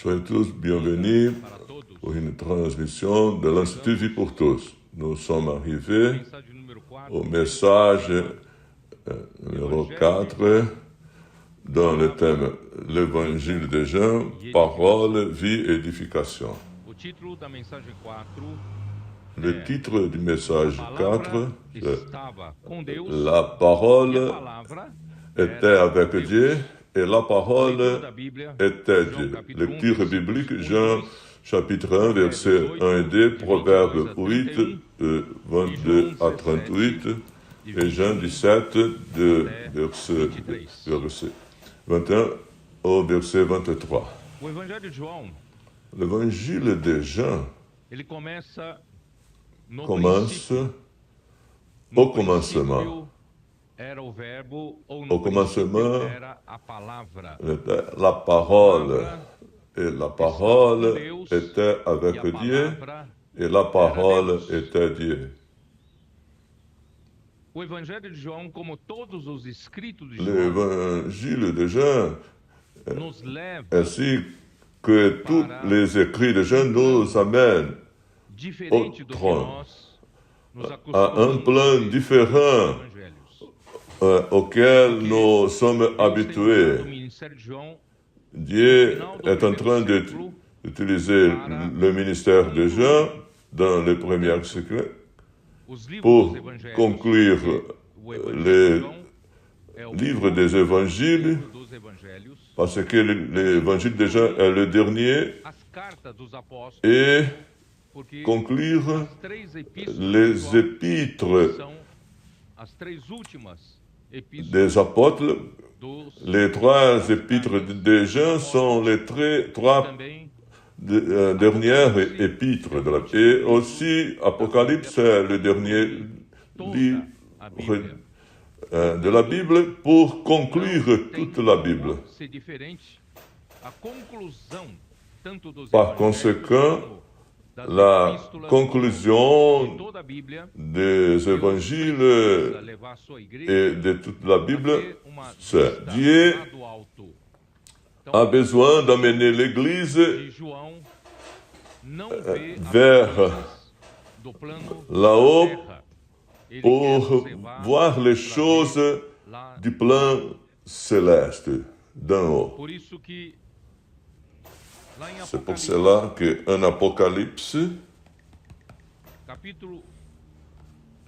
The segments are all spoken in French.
Soyez tous bienvenus pour une transmission de l'Institut Vie pour tous. Nous sommes arrivés au message numéro 4 dans le thème l'Évangile de Jean, parole, vie, édification. Le titre du message 4, c'est La parole était avec Dieu et la parole était Dieu. Lecture biblique, Jean chapitre 1, versets 1 et 2, Proverbe 8, 22 à 38, et Jean 17, de verset 21 au verset 23. L'évangile de Jean commence au commencement. Au commencement, la parole, et la parole était avec Dieu, et la parole était Dieu. L'évangile de Jean, ainsi que tous les écrits de Jean, nous amènent au trône, à un plan différent auquel nous sommes habitués. Dieu est en train d'utiliser le ministère de Jean dans les premiers siècles pour conclure les livres des évangiles, parce que l'évangile de Jean est le dernier, et conclure les épîtres des apôtres. Les trois épîtres de Jean sont les trois dernières épîtres et aussi Apocalypse est le dernier livre de la Bible pour conclure toute la Bible. Par conséquent, la conclusion des évangiles et de toute la Bible, c'est Dieu a besoin d'amener l'Église vers là-haut pour voir les choses du plan céleste, d'en haut. C'est pour cela qu'un Apocalypse,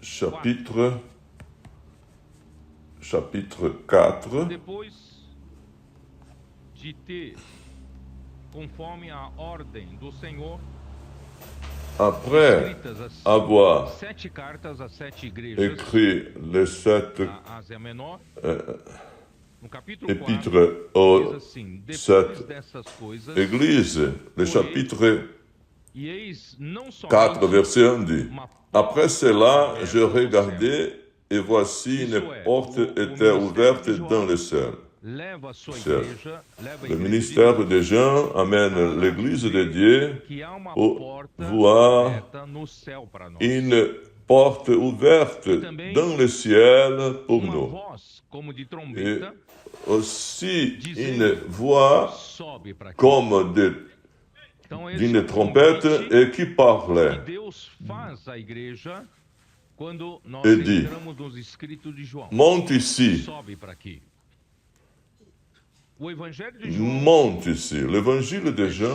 chapitre 4, après avoir écrit les 7 épîtres aux 7 églises, le chapitre 4, verset 1 dit, « Après cela, je regardai, et voici une porte était ouverte dans le ciel. » Le ministère de Jean amène l'Église de Dieu pour voir une porte ouverte dans le ciel pour nous. Et aussi une voix comme d'une trompette et qui parlait et dit, monte ici. Monte ici. L'évangile de Jean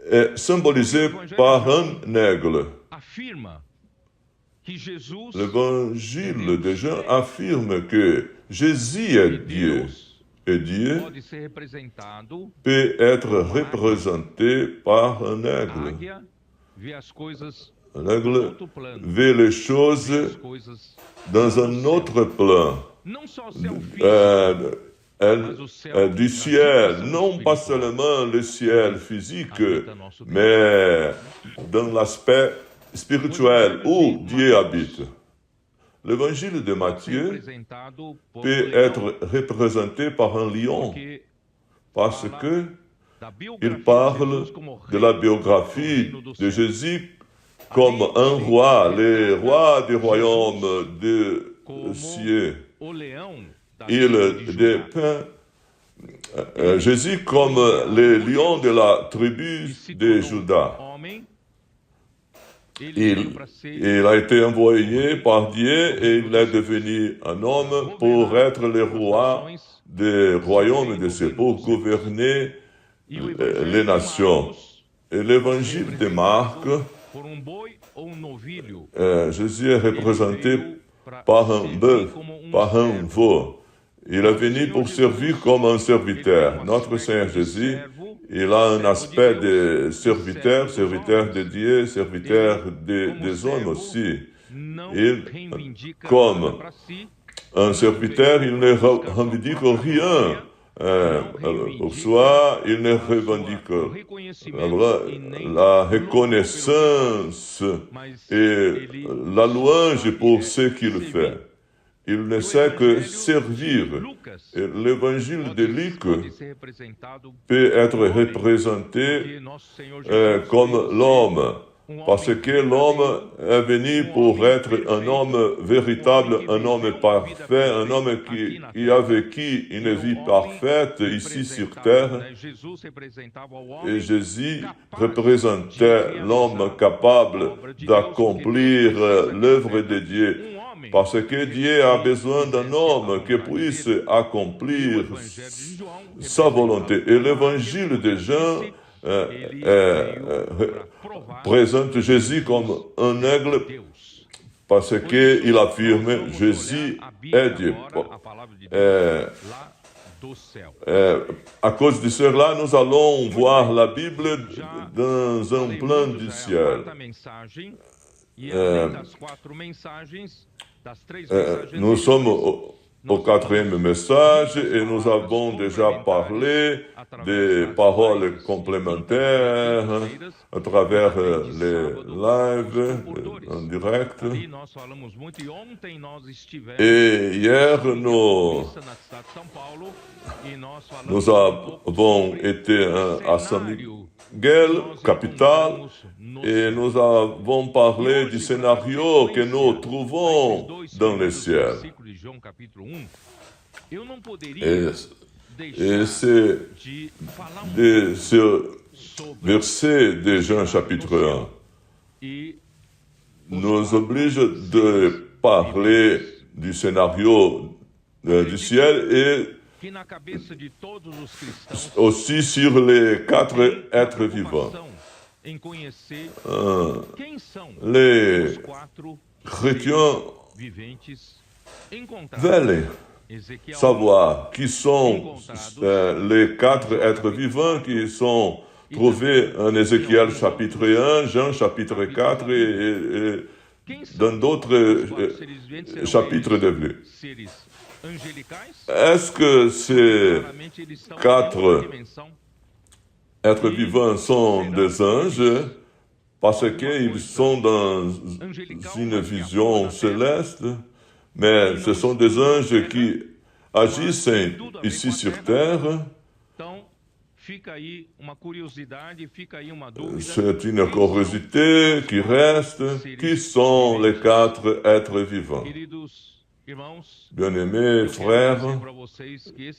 est symbolisé par un aigle. L'évangile de Jean affirme que Jésus est Dieu, et Dieu peut être représenté par un aigle. Un aigle vit les choses dans un autre plan. Du ciel, non pas seulement le ciel physique, mais dans l'aspect spirituel où Dieu habite. L'évangile de Matthieu peut être représenté par un lion, parce que il parle de la biographie de Jésus comme un roi, le roi du royaume des cieux. Il dépeint Jésus comme le lion de la tribu de Juda. Il a été envoyé par Dieu et il est devenu un homme pour être le roi des royaumes de Dieu, pour gouverner les nations. Et l'évangile de Marc, Jésus est représenté par un bœuf, par un veau. Il est venu pour servir comme un serviteur. Notre Seigneur Jésus, il a un aspect de serviteur, serviteur de Dieu, serviteur des hommes aussi. Comme un serviteur, il ne revendique rien. Soit il ne revendique la reconnaissance et la louange pour ce qu'il fait. Il ne sait que servir. Et l'évangile de Luc peut être représenté comme l'homme, parce que l'homme est venu pour être un homme véritable, un homme parfait, un homme qui a vécu une vie parfaite ici sur terre. Et Jésus représentait l'homme capable d'accomplir l'œuvre de Dieu. Parce que Dieu a besoin d'un homme qui puisse accomplir sa volonté. Et l'évangile de Jean présente Jésus comme un aigle parce qu'il affirme Jésus est Dieu. À cause de cela, nous allons voir la Bible dans un plan du ciel. Nous sommes au quatrième message et nous avons déjà parlé des paroles complémentaires à travers les lives en direct. Et hier, nous avons été à San Miguel, capitale, et nous avons parlé du scénario que nous trouvons dans le ciel. Et c'est de ce verset de Jean chapitre 1 nous oblige de parler du scénario du ciel et aussi sur les 4 êtres vivants. Les chrétiens veulent savoir qui sont les 4 êtres vivants qui sont trouvés en Ézéchiel chapitre 1, Jean chapitre 4 et dans d'autres chapitres de Bible. Est-ce que ces 4 êtres vivants sont des anges parce qu'ils sont dans une vision céleste, mais ce sont des anges qui agissent ici sur terre? C'est une curiosité qui reste. Qui sont les 4 êtres vivants? Bien-aimés frères,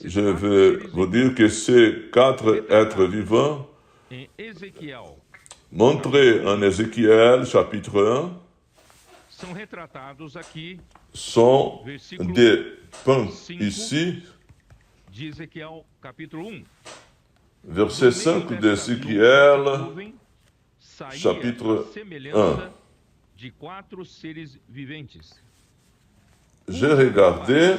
je veux vous dire que ces 4 êtres vivants, montrés en Ézéchiel chapitre 1, sont dépeints ici, verset 5 d'Ézéchiel chapitre 1. J'ai regardé,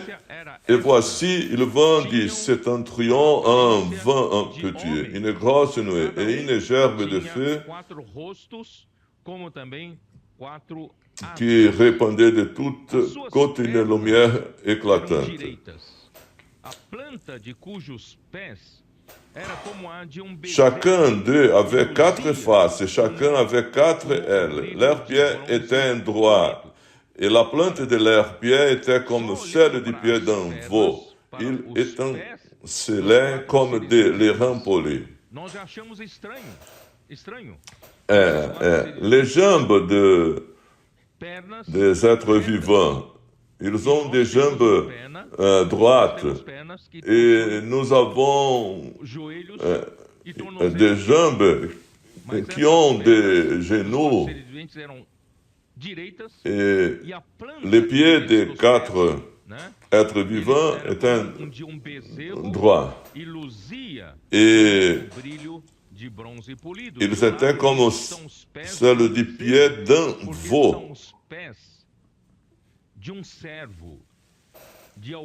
et voici, il vendit septentrion un vin impétueux, une grosse nuée et une gerbe de feu qui répandait de toutes côtés une lumière éclatante. Chacun d'eux avait 4 faces, et chacun avait 4 ailes. Leurs pieds étaient droits. Et la plante de leurs pieds était comme celle du pied d'un veau. Ils étincelaient comme des reins polis. Les jambes des êtres vivants, Ils ont des jambes droites et nous avons des jambes qui ont des genoux et les pieds des 4 êtres vivants étaient droits et ils étaient comme celles du pied d'un veau.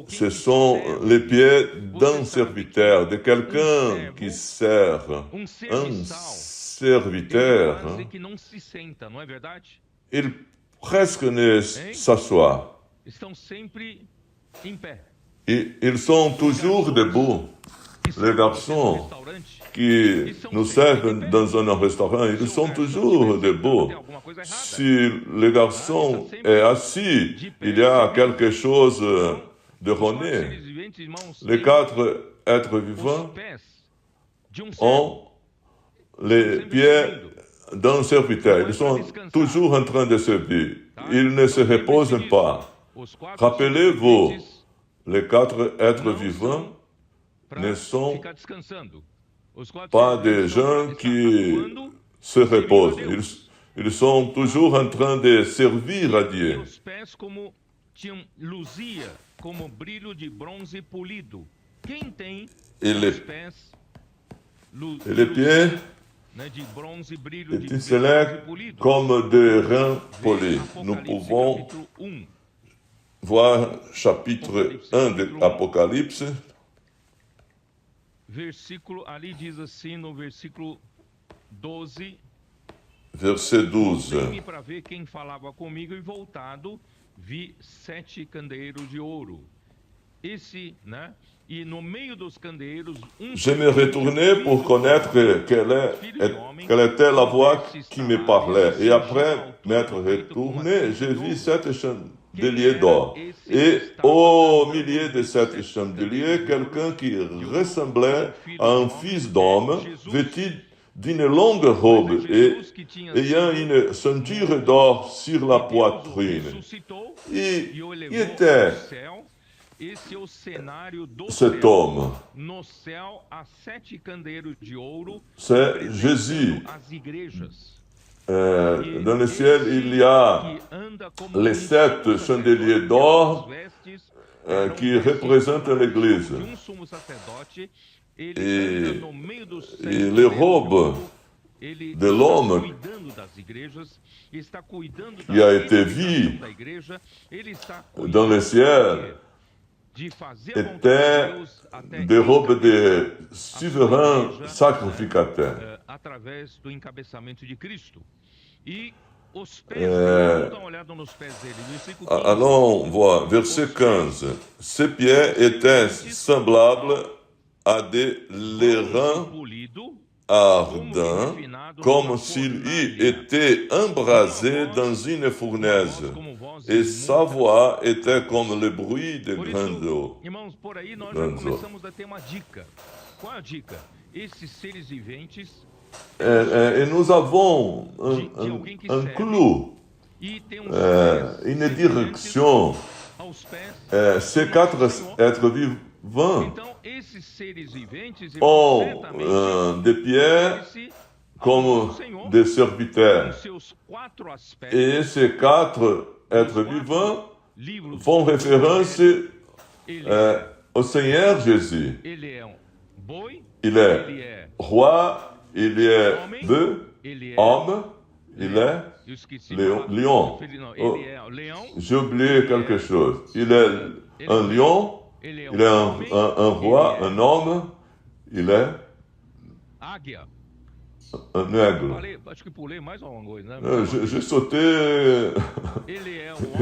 Ce sont les pieds d'un serviteur, de quelqu'un qui sert, un serviteur. Il presque ne s'assoit. Ils sont toujours debout. Les garçons qui nous servent dans un restaurant, ils sont toujours debout. Si le garçon est assis, il y a quelque chose d'erroné. Les 4 êtres vivants ont les pieds d'un serviteur. Ils sont toujours en train de servir. Ils ne se reposent pas. Rappelez-vous, les 4 êtres vivants ne sont pas des gens qui se reposent. Ils sont toujours en train de servir à Dieu. Et les pieds étincelaient comme des reins polis. Nous pouvons voir chapitre 1 de l'Apocalypse. Verset 12. Para ver quem falava comigo e voltado vi 7 candeeiros de ouro. E no meio dos candeeiros Je me retournai pour connaître quelle était la voix qui me parlait. Et après m'être retourné, j'ai vu 7 chandeliers d'or. Et au milieu de 7 chandeliers, quelqu'un qui ressemblait à un fils d'homme, vêtu d'une longue robe et ayant une ceinture d'or sur la poitrine. Et il était cet homme. C'est Jésus. Dans le ciel, il y a les 7 chandeliers d'or qui représentent l'Église. Et les robes de l'homme qui a été vu dans le ciel étaient des robes de souverains sacrificateurs. Allons voir, verset 15. Ses pieds étaient semblables à des lérins ardents, comme s'il eût été embrasé dans une fournaise, et sa voix était comme le bruit de grandes eaux. Irmãos, por aí nós já começamos a ter uma dica. Qual a dica? Esses seres viventes. Et nous avons un clou, une direction. Ces 4 êtres vivants ont des pieds comme des serviteurs. Et ces 4 êtres vivants font référence au Seigneur Jésus. Il est roi, il est bœuf, homme, il est lion. Oh, j'ai oublié quelque chose. Il est un lion, il est un roi, un homme, il est un aigle. J'ai sauté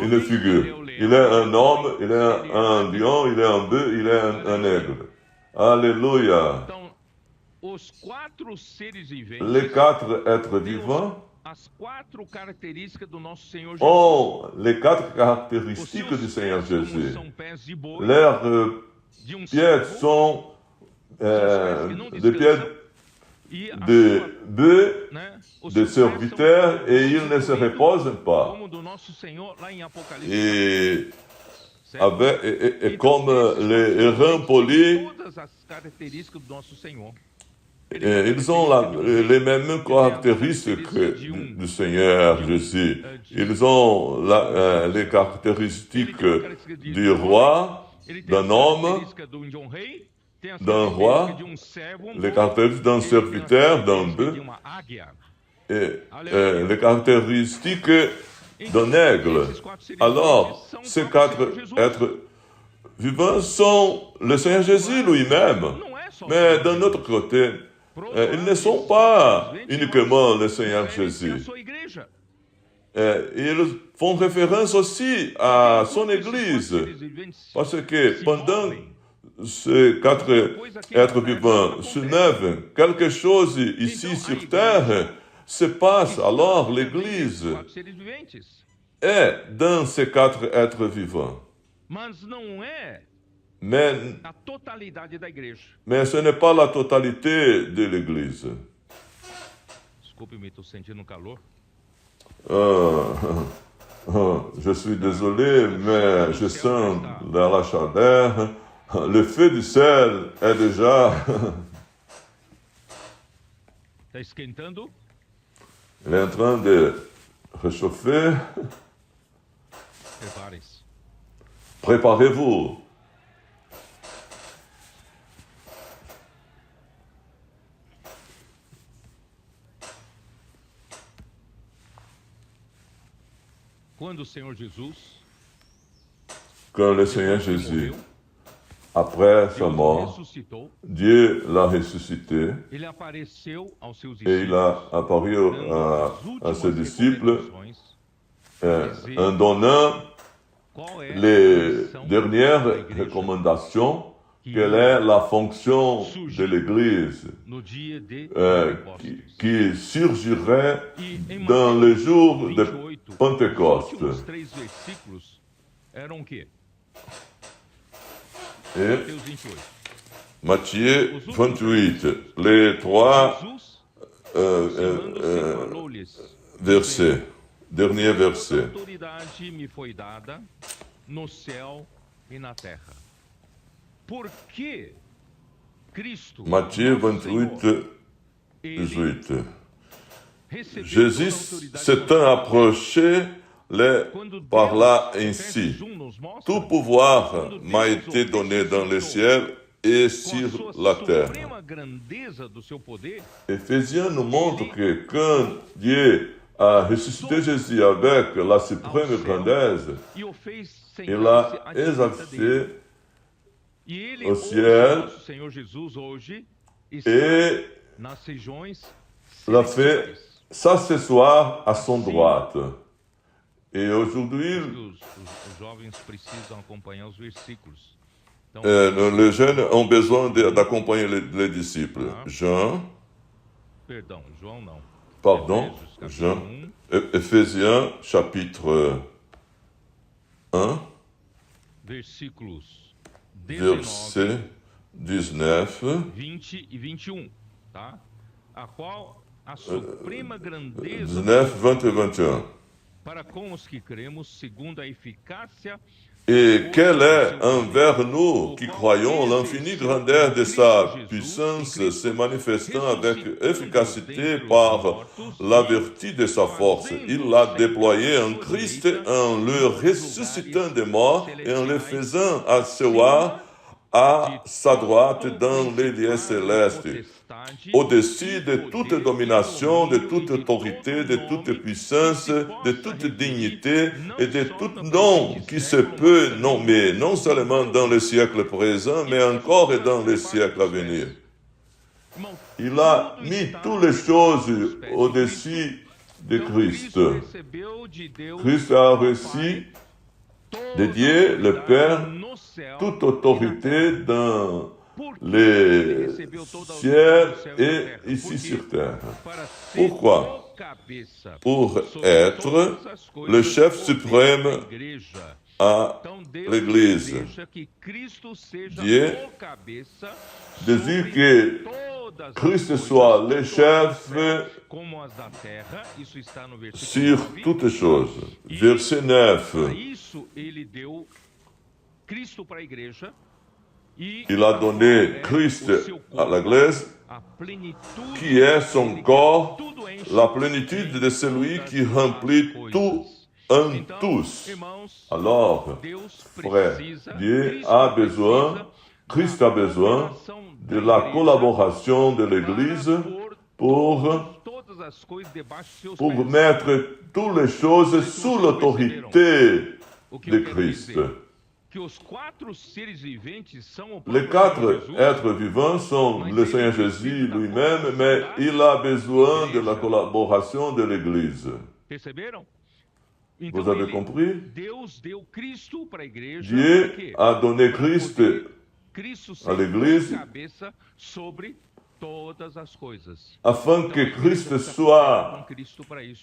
une figure. Il est un homme, il est un lion, il est un bœuf, il est un aigle. Alléluia. Les 4 êtres vivants ont les 4 caractéristiques du Seigneur Jésus. Leurs pieds sont des pieds de bœufs, de serviteurs, et ils ne se reposent pas. Et et comme les reins polis, todas as características do nosso Senhor. ils ont les mêmes caractéristiques du Seigneur Jésus. Ils ont les caractéristiques du roi, d'un homme, d'un roi, les caractéristiques d'un serviteur, d'un bœuf, et les caractéristiques d'un aigle. Alors, ces 4 êtres vivants sont le Seigneur Jésus lui-même. Mais d'un autre côté, ils ne sont pas uniquement le Seigneur Jésus. Ils font référence aussi à son Église. Parce que pendant ces 4 êtres vivants s'univent, quelque chose ici sur terre se passe. Alors l'Église est dans ces 4 êtres vivants. Mais ce n'est pas la totalité de l'Église. Desculpe-me, estou sentindo calor. Je suis désolé, mais je sens dans la chaleur. Le feu du ciel est déjà... Está esquentando? Il est en train de réchauffer. Preparem-se. Préparez-vous. Quando o Senhor Jesus, Quand le Seigneur Jésus, après sa mort, ressuscitou, Dieu l'a ressuscité ele apareceu aos seus et il a apparu à ses disciples en donnant qual é les a missão dernières da igreja recommandations. Quelle est la fonction de l'Église no dia de qui surgirait dans le jour de Pentecôte? Os últimos 3 versículos eram o quê? Et Mateus 28. Matthieu 28, les 3 Jesus, aproximando-se, falou-lhes: versets, dernier verset. autoridade me foi dada no céu e na terra. Por que Cristo, Matthieu nosso Senhor, 28, ele 18. recebeu Jésus toda a autoridade s'étant approché, les quando parla Deus, ainsi. Efésios 1 nos mostra, Tout pouvoir m'a été donné dans le ciel et com a sur sua la terre. suprema grandeza do seu poder, Éphésiens nous montre que quand Dieu a ressuscité Jésus avec la suprême grandesse, e o fez il sentar-se a à direita dele. exalté E ele, au hoje, ciel nosso Senhor Jesus, hoje, está et nas regiões l'a fait celestiais. s'asseoir à son droite. Et aujourd'hui, Os jovens precisam acompanhar os versículos. Então, les jeunes ont besoin d'accompagner les disciples. Jean, perdão, João não. pardon, Efésios, Jean, capítulo 1, Éphésiens chapitre 1, versículos 19, verset 19, 20 e 21, tá? A qual a suprema grandeza 19, 20 et 21. para com os que cremos, segundo a eficácia Et quelle est envers nous qui croyons l'infinie grandeur de sa puissance se manifestant avec efficacité par la vertu de sa force. Il l'a déployé en Christ en le ressuscitant des morts et en le faisant asseoir à sa droite dans les lieux célestes, au-dessus de toute domination, de toute autorité, de toute puissance, de toute dignité et de tout nom qui se peut nommer, non seulement dans le siècle présent, mais encore dans le siècle à venir. Il a mis toutes les choses au-dessus de Christ. Christ a reçu de Dieu, le Père, toute autorité dans les ciels et ici sur terre. Pourquoi? Pour être le chef suprême à l'Église. Dieu désire que Christ soit le chef sur toutes choses. Verset 9. Cristo para a igreja. Il a donné Christ à l'Église, qui est son corps, la plénitude de celui qui remplit tout en tous. Alors, frère, Dieu a besoin, Christ a besoin de la collaboration de l'Église pour mettre toutes les choses sous l'autorité de Christ. Les quatre êtres vivants sont le Seigneur Jésus lui-même, mais il a besoin de la collaboration de l'Église. Vous avez compris? Dieu a donné Christ à l'Église afin que Christ soit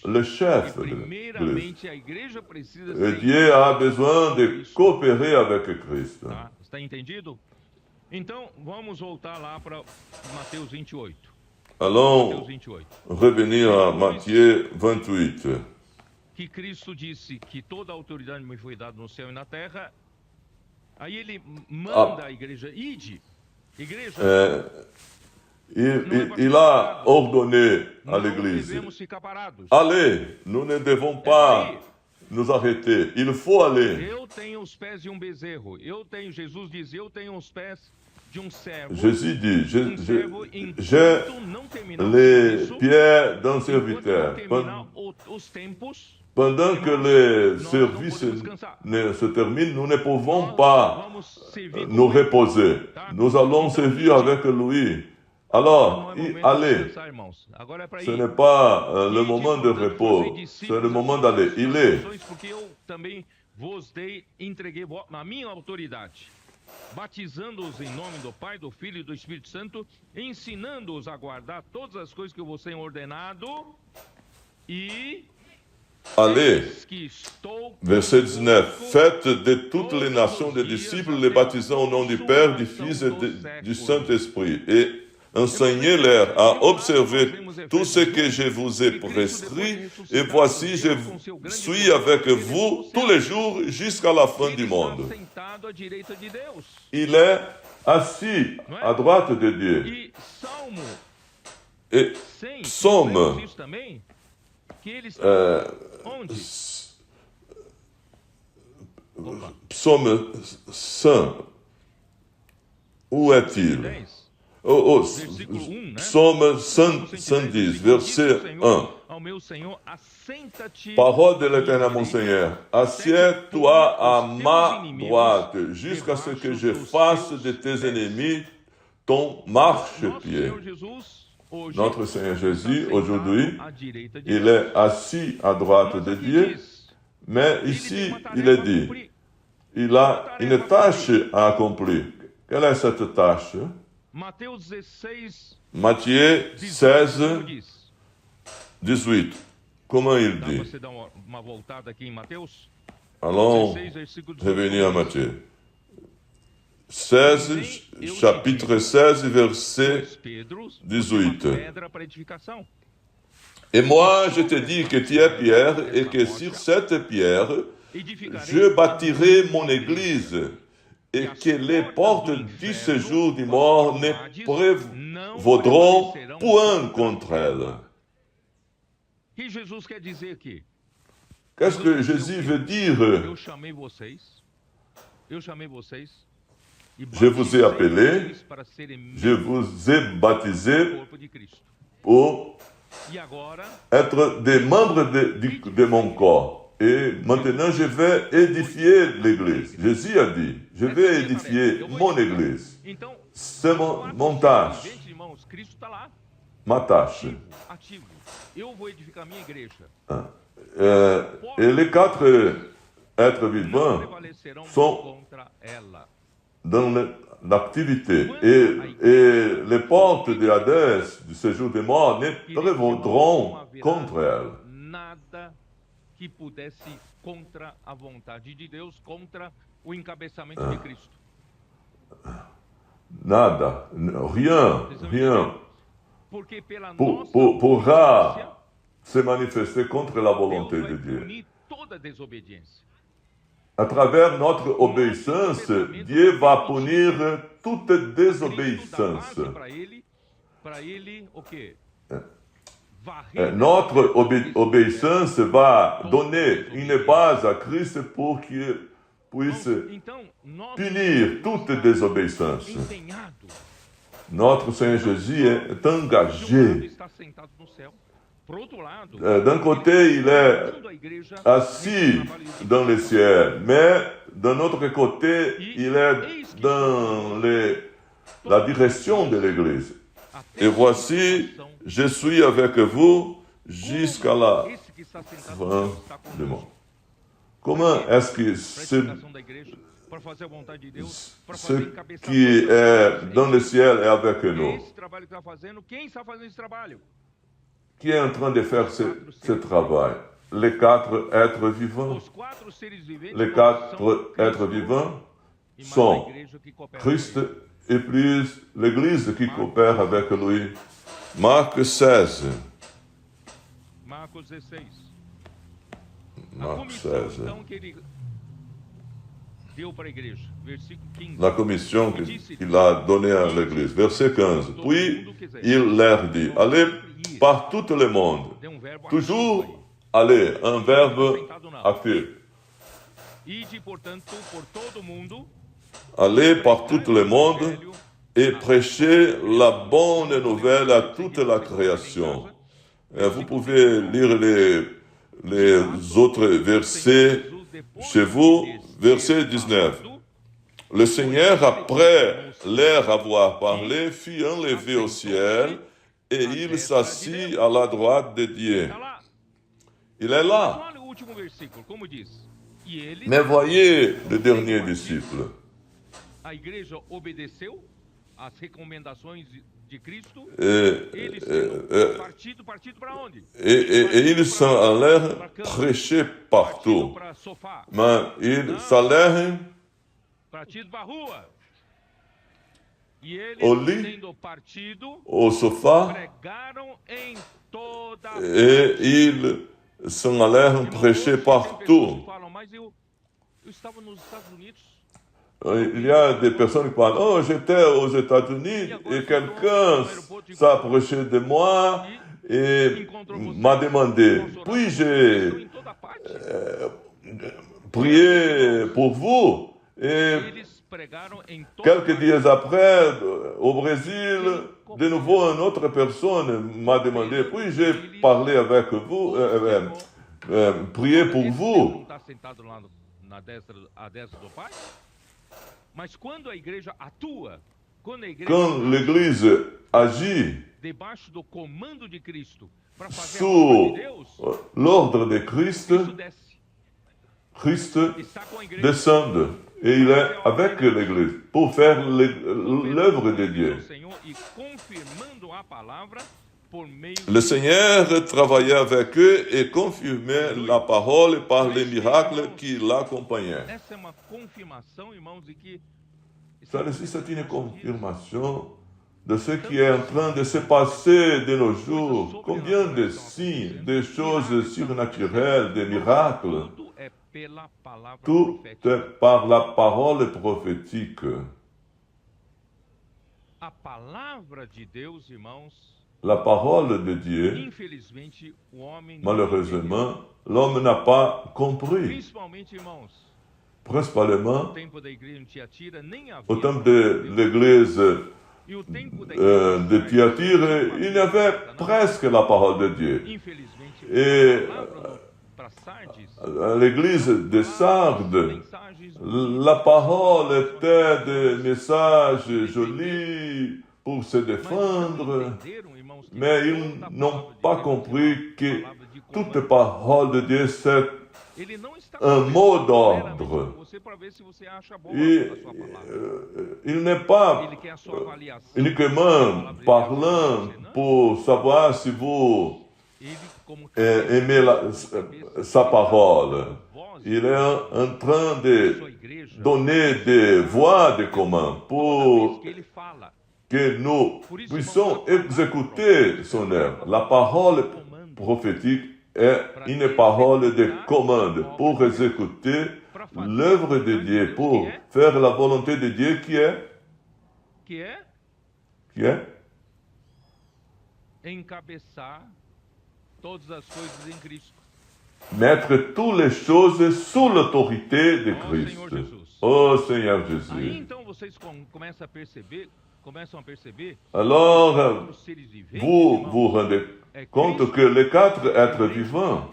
le chef de l'Église. Et Dieu a besoin de coopérer avec Christ. Está entendido? Então, vamos voltar lá para Mateus 28. Allons revenir à Matthieu 28. Que Cristo disse que toda a autoridade me foi dada no céu e na terra. Aí ele manda a igreja, ide, igreja. Il a ordonné à l'Église, allez, nous ne devons pas nous arrêter, il faut aller. Eu tenho os pés de bezerro. Jesus diz, eu tenho os pés de servo. Jésus dit, j'ai les pieds d'un serviteur. Pendant que le service se termine, nous ne pouvons pas nous reposer. Nous allons servir avec lui. Alors, allez. Ce n'est pas le moment de repos, c'est le moment d'aller. Il est. Batizando-os em nome do Pai, do Filho e do Espírito Santo, ensinando-os a guardar todas as coisas que eu vos tenho ordenado, e allez. Verset 19. Faites de toutes les nations des disciples, les baptisant au nom du Père, du Fils et du Saint-Esprit, et enseignez-leur à observer tout ce que je vous ai prescrit, et voici, je suis avec vous tous les jours jusqu'à la fin du monde. Il est assis à droite de Dieu. Et Psaume, Psaume 100, où est-il? Psaume 110, verset 1. Parole de l'Éternel, mon Seigneur, assieds-toi à ma droite, jusqu'à ce que je fasse de tes ennemis ton marchepied. Notre Seigneur Jésus, aujourd'hui, il est assis à droite de Dieu, mais ici, il est dit, il a une tâche à accomplir. Quelle est cette tâche? Matthieu 16, 18. Comment il dit? Allons revenir à Matthieu. 16, chapitre 16, verset 18. Et moi, je te dis que tu es pierre, et que sur cette pierre, je bâtirai mon église, et que les portes du séjour du mort ne prévaudront point contre elle. Qu'est-ce que Jésus veut dire? Je vous ai appelé, je vous ai baptisé pour être des membres de mon corps. Et maintenant, je vais édifier l'Église. Jésus a dit, je vais édifier mon Église. C'est mon tâche. Ma tâche. Et les quatre êtres vivants sont dans l'activité. Et les portes de Hadès, du séjour des morts, ne prévaudront contre elle. Que pudesse contra a vontade de Deus, contra o encabeçamento de Cristo. Nada, rien pourra se manifester contre la volonté de Dieu. Toda desobediência. à travers notre obéissance, Dieu va punir toute désobéissance. Notre obéissance va donner une base à Christ pour qu'il puisse punir toute désobéissance. Notre Seigneur Jésus est engagé. D'un côté, il est assis dans le ciel, mais d'un autre côté, il est dans la direction de l'Église. Et voici, je suis avec vous jusqu'à la fin du monde. Comment est-ce que ce qui est dans le ciel est avec nous? Qui est en train de faire ce travail? Les quatre êtres vivants. Les quatre êtres vivants sont Christ et plus l'Église qui coopère avec lui. Marc 16. Marc 16. La commission qu'il a donnée à l'Église. Verset 15. Puis il leur dit, allez par tout le monde. Toujours aller, un verbe actif. Allez par tout le monde et prêcher la bonne nouvelle à toute la création. Et vous pouvez lire les autres versets chez vous. Verset 19. Le Seigneur, après leur avoir parlé, fut enlevé au ciel et il s'assit à la droite de Dieu. Il est là. Mais voyez le dernier disciple. Et ils sont allés prêcher partout. Mais ils s'allèrent au lit, au sofa, et ils s'en allèrent prêcher partout. Il y a des personnes qui parlent, oh, j'étais aux États-Unis et quelqu'un s'approchait de moi et m'a demandé, puis-je prier pour vous? Et quelques dias après, au Brésil, de nouveau, une autre personne m'a demandé, puis-je parler avec vous, prier pour vous? Quand l'Église agit sous l'ordre de Christ, Christ descend et il est avec l'Église pour faire l'œuvre de Dieu. Le Seigneur travaillait avec eux et confirmait la parole par les miracles qui l'accompagnaient. Ça aussi, c'est une confirmation de ce qui est en train de se passer de nos jours. Combien de signes, de choses surnaturelles, de miracles. Tout est par la parole prophétique. La parole de Dieu, malheureusement, l'homme n'a pas compris. Principalement, au temps de l'église de Thyatire, il y avait presque la parole de Dieu. Et à l'église de Sardes, la parole était des messages jolis pour se défendre, mais ils n'ont pas compris que toute parole de Dieu, c'est un mot d'ordre. Il n'est pas uniquement parlant pour savoir si vous aimez sa parole. Il est en train de donner des voies de commun pour que nous puissions exécuter son œuvre. La parole prophétique é uma parole de commande pour exécuter l'œuvre de Dieu, pour faire la volonté de Dieu qui est encabeçar todas as coisas em Cristo. mettre toutes les choses sous l'autorité de Christ. Oh Seigneur Aí Jésus. então vocês começam a perceber Alors, os seres viventes, vous irmãos, vous rendez compte que les quatre êtres vivants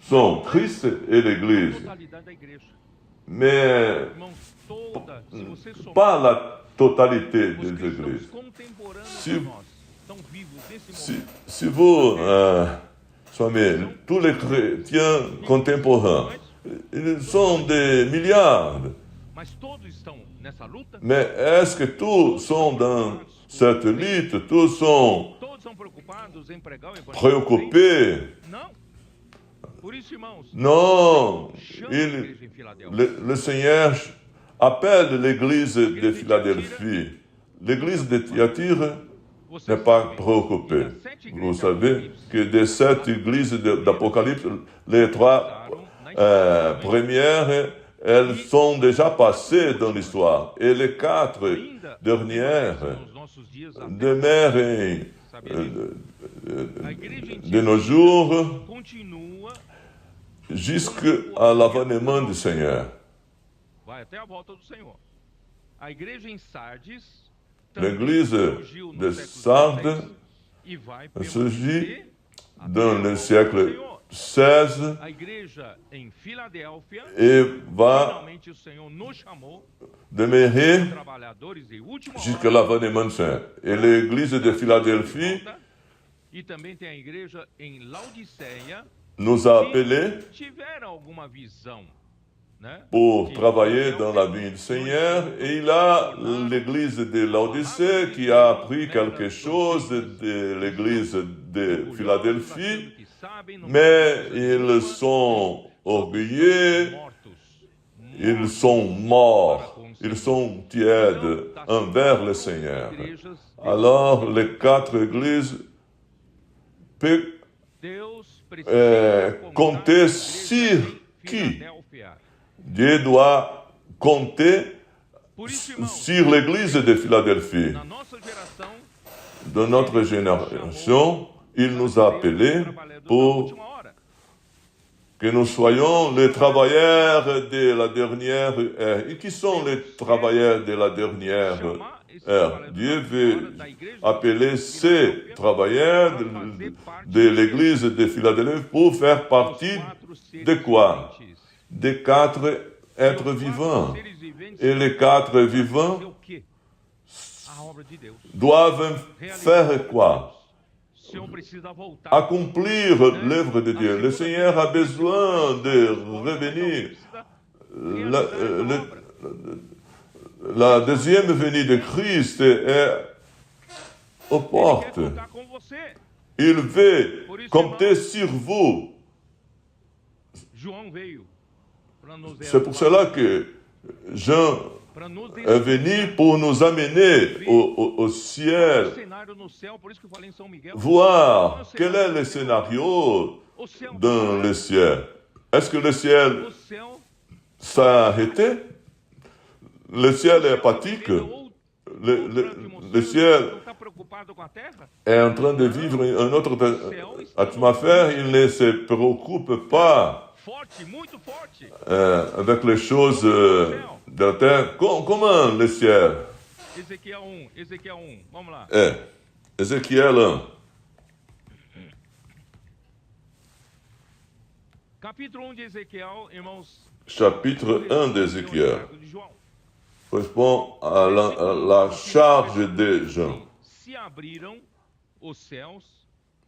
sont Christ et a l'Église, totalidade da igreja. mais Irmãos, se você somar, pas la totalité os des cristãos églises. contemporâneos Si- de nós estão vivos nesse momento. Si vous, Swami, tous les chrétiens contemporains, ils sont des milliards, Mas todos estão nessa luta? mais est-ce que tous sont dans cette lutte, tous sont Todos são preocupados em pregar o evangelho? préoccupés? Não. Por isso, irmãos, Non, chama a igreja em Filadélfia. le Seigneur appelle l'église de Philadelphie. L'église de Thyatire Vocês n'est pas sabem préoccupée. que das 7 Vous igrejas savez apocalipse que des 7 églises d'Apocalypse, les 3 premières, elles sont déjà passées dans l'histoire. Et les 4 ainda dernières nos nossos dias até demeurent saberem, a igreja em de nos jours continua, jusqu'à l'avènement du Seigneur. vai até a volta do Senhor. A igreja em Sardes L'église surgiu no de século Sardes XVI e vai surgit permanecer até dans a le volta do siècle Senhor. XVI A igreja em Filadélfia, et va finalmente o Senhor nos chamou, demeurer trabalhadores de última jusqu'à hora, l'avènement du Seigneur. Et l'église de Philadelphie e também tem a igreja em Laodiceia, nous a appelés que tiveram alguma visão, né? pour Que travailler Deus dans la vie du Seigneur. Et il a l'église de Laodicée qui a appris quelque chose de l'église de Philadelphie, que sabem, não mais ils sont orgueilleux, ils sont morts, ils sont tièdes envers le Seigneur. Alors les 4 églises peuvent Deus compter sur qui? Dieu doit compter Por isso, irmãos, sur l'église de Philadelphie. na nossa geração, De notre génération, il nous a appelés trabalhadores da pour última hora. que nous soyons les travailleurs de la dernière ère. Et qui sont les travailleurs de la dernière Chamar esses ère? trabalhadores Dieu da veut hora da igreja appeler ces travailleurs de l'église de Philadelphie pour faire partie de quoi? Des 4 êtres vivants. Et les 4 vivants o quê? A obra de Deus. doivent faire quoi? O Senhor precisa voltar. Accomplir l'œuvre de Dieu. Le Seigneur a besoin de revenir. La deuxième venue de Christ est aux Ele quer portes. contar com você. Il veut compter sur vous. João veio para nos C'est pour cela que Jean para nos est venu pour nous amener au ciel, cenário no céu, por isso que eu falei em São Miguel. voir quel est le scénario O céu, dans le ciel. Est-ce que le ciel o céu s'est arrêté? Le ciel est apathique. Le ciel não está preocupado com a terra? est en train de vivre une autre atmosphère. Il ne se préoccupe pas Forte, muito forte. avec les choses de la terre. Comment le ciel Ezequiel 1, Ezequiel 1. Vamos lá. est? Ézéchiel 1. Capítulo 1 de Ezequiel, irmãos. Chapitre 1 d'Ézéchiel De João. correspond à la charge de Jean. Se abriram os céus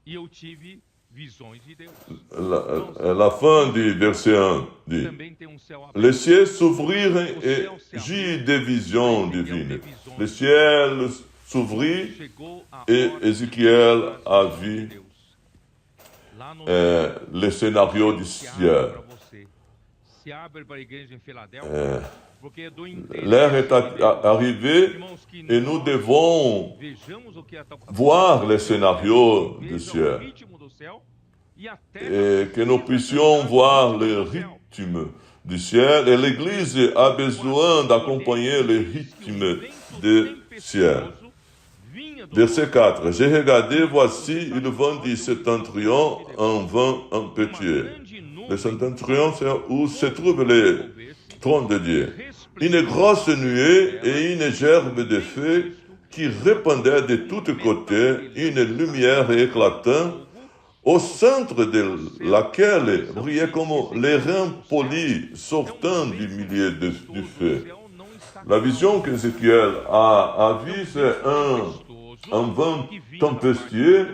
e eu tive visões de Deus. La fin du verset 1 dit: Também tem um céu aberto. les cieux s'ouvrirent et j'eus des visions divines. Le ciel s'ouvrit Chegou a et hora Ézéchiel a de vu Deus. Lá no le scénario du se abre ciel. para você. Se abre para a igreja em Filadélfia, porque do L'heure est arrivée irmãos, que et nous devons vejamos o que é voir le scénario du vejam o ciel. ritmo do céu et que nous puissions voir le rythme du ciel. Et l'Église a besoin d'accompagner le rythme du ciel. Verset 4. J'ai regardé, voici, il vent du septentrion, un vent impétueux. Le septentrion, c'est où se trouve le trône de Dieu. Une grosse nuée et une gerbe de feu qui répandait de tous côtés, une lumière éclatante, au centre de laquelle brillait comme les reins polis sortant du milieu du feu. La vision qu'Ézéchiel a vue, c'est un vent tempétueux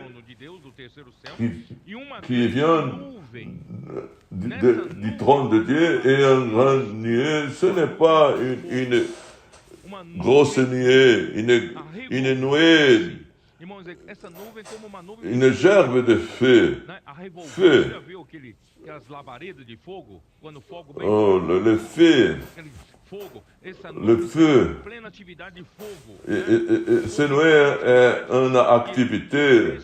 qui vient du trône de Dieu et un grand nuée. Ce n'est pas une grosse nuée, une nuée, une gerbe de feu. Oh, le feu. Le feu. Ce nuée est une activité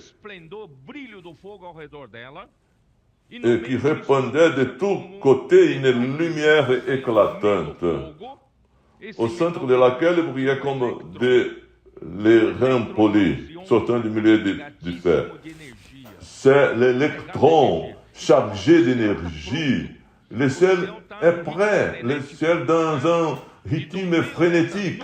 et qui répandait de tous côtés une lumière éclatante, au centre de laquelle brillait comme les reins polis sortant du milieu du fer. C'est l'électron chargé d'énergie. Le ciel est prêt, le ciel dans un rythme frénétique.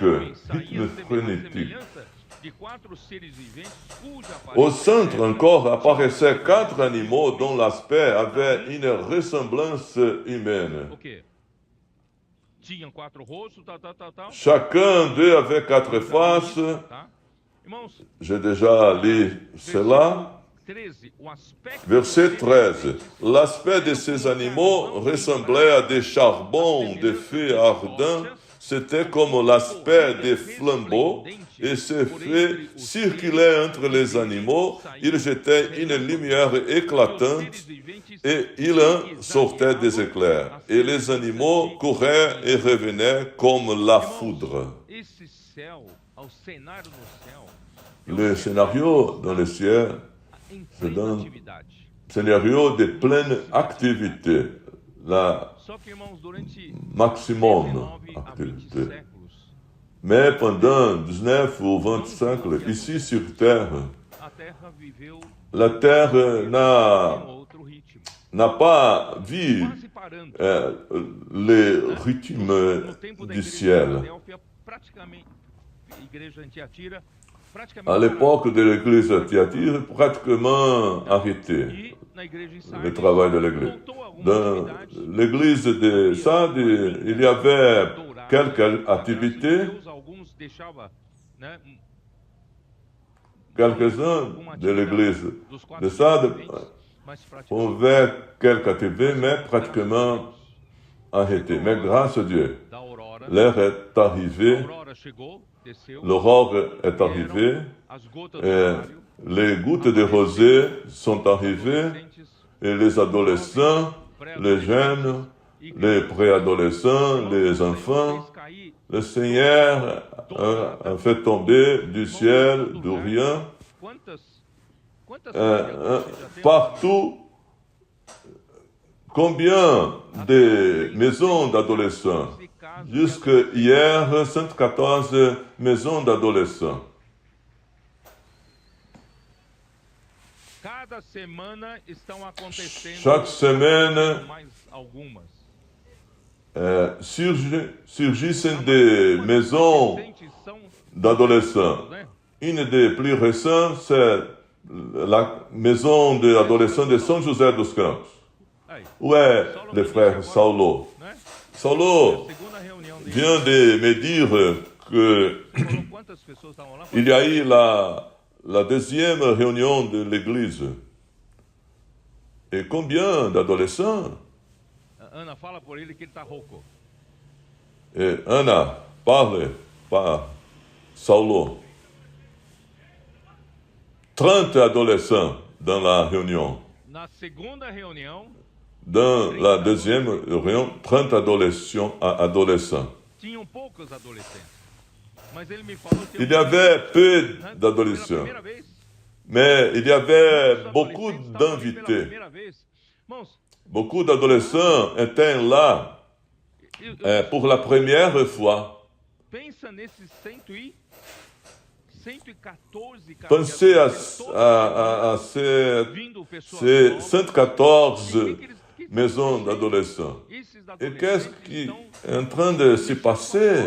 Au centre encore apparaissaient 4 animaux dont l'aspect avait une ressemblance humaine. Chacun d'eux avait 4 faces. J'ai déjà lu cela. Verset 13. L'aspect de ces animaux ressemblait à des charbons de feu ardents. C'était comme l'aspect des flambeaux, et ces feux circulaient entre les animaux. Ils jetaient une lumière éclatante, et il en sortait des éclairs. Et les animaux couraient et revenaient comme la foudre. Le scénario dans le ciel, c'est un scénario de pleine activité, la maximum activité. Mais pendant 19 ou 20 siècles, ici sur Terre, la Terre n'a pas vu le rythme du ciel. À l'époque de l'église à Thyatire, pratiquement arrêté le travail de l'église. Dans l'église de Sardes, il y avait quelques activités. Quelques-uns de l'église de Sardes pouvaient quelques activités, mais pratiquement arrêté. Mais grâce à Dieu, l'heure est arrivée. L'aurore est arrivée, et les gouttes de rosée sont arrivées, et les adolescents, les jeunes, les préadolescents, les enfants, le Seigneur a fait tomber du ciel, du rien, partout. Combien de maisons d'adolescents? Jusque hier, 114 maisons d'adolescents. Chaque semaine, surgissent des maisons d'adolescents. Une des plus récentes, c'est la maison d'adolescents de São José dos Campos. Où est le frère Saulo? Saulo vient de me dire que il y a eu la deuxième réunion de l'église. Et combien d'adolescents? Et Ana, parle par Saulo. 30 adolescents dans la réunion. Dans la deuxième réunion, 30 adolescents. Il y avait peu d'adolescents. Mais il y avait beaucoup d'invités. Beaucoup d'adolescents étaient là pour la première fois. Pensez à ces 114 maisons d'adolescents. Et qu'est-ce qui est en train de se passer?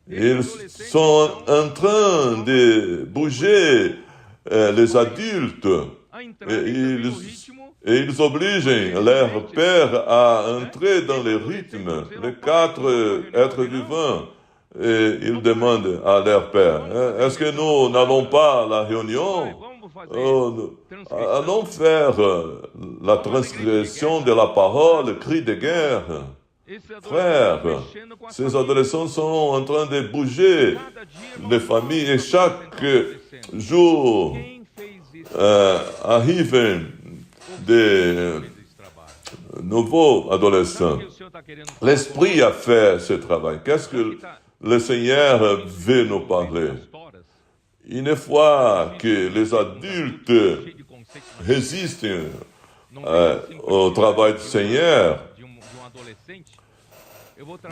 Ils sont en train de bouger les adultes et ils obligent leurs pères à entrer dans le rythme, les 4 êtres vivants. Et ils demandent à leur père, est-ce que nous n'allons pas à la réunion? Allons faire la transgression de la parole, cri de guerre. Frères, ces adolescents sont en train de bouger les familles et chaque jour arrivent des nouveaux adolescents. L'Esprit a fait ce travail. Qu'est-ce que le Seigneur veut nous parler? Une fois que les adultes résistent au travail du Seigneur,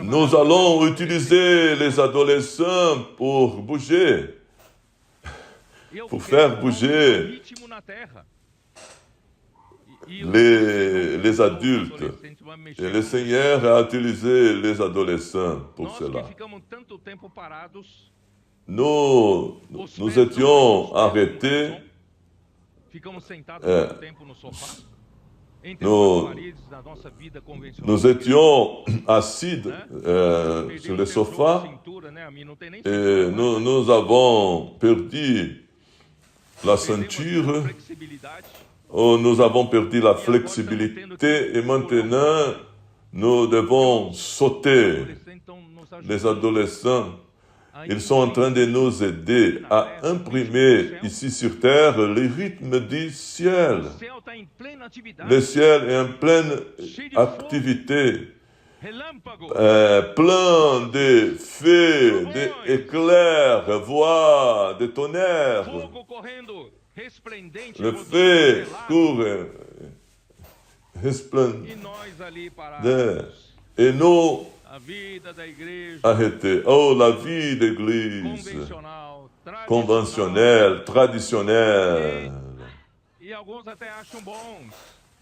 nous allons utiliser les adolescents pour bouger, pour faire bouger les adultes. Et le Seigneur a utilisé les adolescents pour cela. Nous étions arrêtés, nous étions assis sur le sofa et nous avons perdu la ceinture, nous avons perdu la flexibilité et maintenant nous devons sauter. Les adolescents, ils sont en train de nous aider à imprimer ici sur terre les rythmes du ciel. Le ciel est en pleine activité, plein de feux, d'éclairs, voix, de tonnerres. Le feu court resplendent. Et nous arrêtés. Oh, la vie d'église conventionnelle, traditionnelle.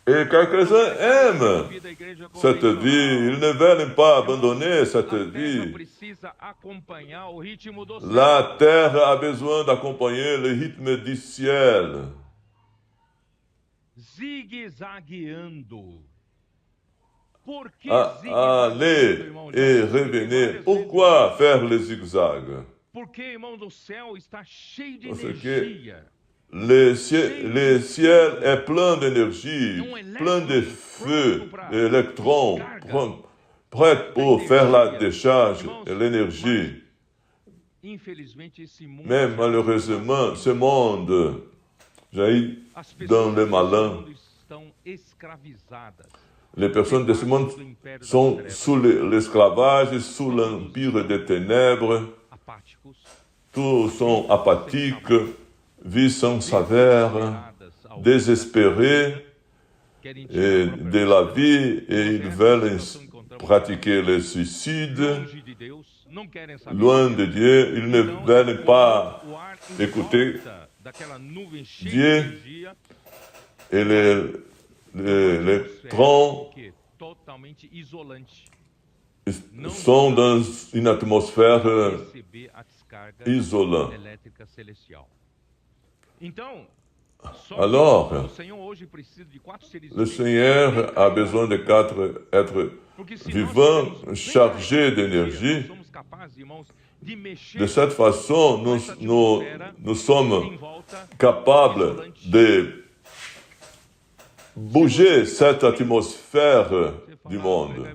Et quelques-uns aiment cette vie. Ils ne veulent pas abandonner cette vie. La terre a besoin d'accompagner le rythme du ciel. Aller et revenir. Pourquoi faire le zigzag? Parce que le ciel est plein d'énergie, plein de feux, d'électrons, prêts pour faire la décharge de l'énergie. Mais malheureusement, ce monde jaillit dans le malin. Les personnes de ce monde sont sous l'esclavage, sous l'empire des ténèbres. Tous sont apathiques, vivent sans saveur, désespérés de la vie et ils veulent pratiquer le suicide. Loin de Dieu, ils ne veulent pas écouter Dieu et les troncs sont dans une atmosphère isolante. Alors, le Seigneur a besoin de 4 êtres vivants chargés d'énergie. De cette façon, nous sommes capables de bouger cette atmosphère du monde.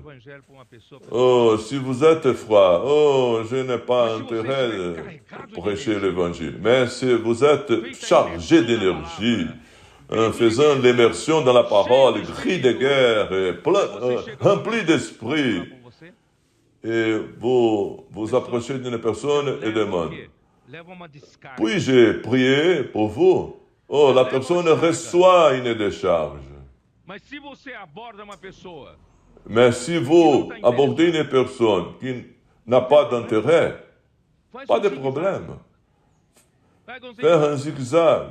Oh, si vous êtes froid, oh, je n'ai pas intérêt à prêcher l'évangile. Mais si vous êtes chargé d'énergie, en faisant l'immersion dans la parole, cri de guerre, rempli d'esprit, et vous approchez d'une personne et demandez, Puis-je prier pour vous? Oh, la personne reçoit une décharge. Mais si vous abordez une personne qui n'a pas d'intérêt, pas de problème. Faire un zigzag.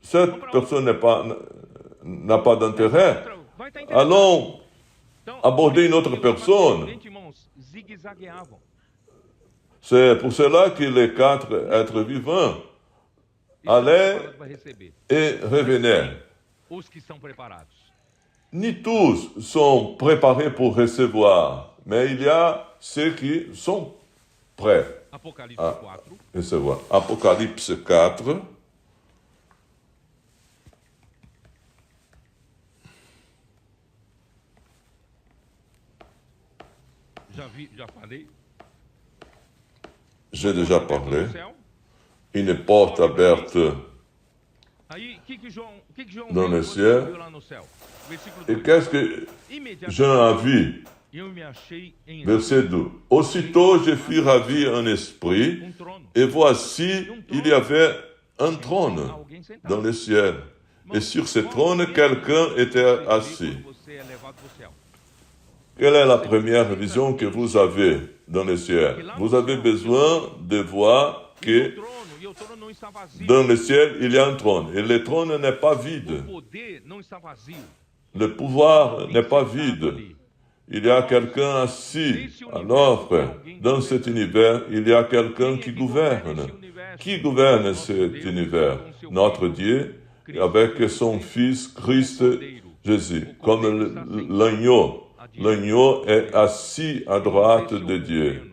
Cette personne n'a pas d'intérêt. Allons aborder une autre personne. C'est pour cela que les 4 êtres vivants allaient et revenaient. Ni tous sont préparés pour recevoir, mais il y a ceux qui sont prêts à recevoir. Apocalypse 4. J'ai déjà parlé. Une porte ouverte dans le ciel. Et qu'est-ce que Jean a vu? Verset 2. Aussitôt je fus ravi en esprit, et voici, il y avait un trône dans le ciel. Et sur ce trône, quelqu'un était assis. Quelle est la première vision que vous avez dans le ciel? Vous avez besoin de voir que dans le ciel, il y a un trône. Et le trône n'est pas vide. Le pouvoir n'est pas vide. Il y a quelqu'un assis. Alors, dans cet univers, il y a quelqu'un qui gouverne. Qui gouverne cet univers? Notre Dieu, avec son Fils Christ Jésus, comme l'agneau. L'agneau est assis à droite de Dieu.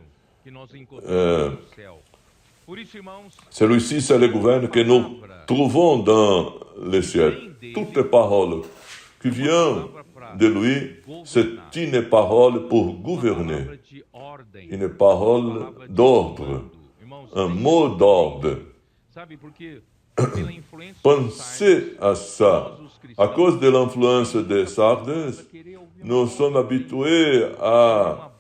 Celui-ci, c'est le gouverne que nous trouvons dans le ciel. Toutes les paroles qui viennent de lui, c'est une parole pour gouverner. Une parole d'ordre. Un mot d'ordre. Pensez à ça. À cause de l'influence des Sardes, nous sommes habitués à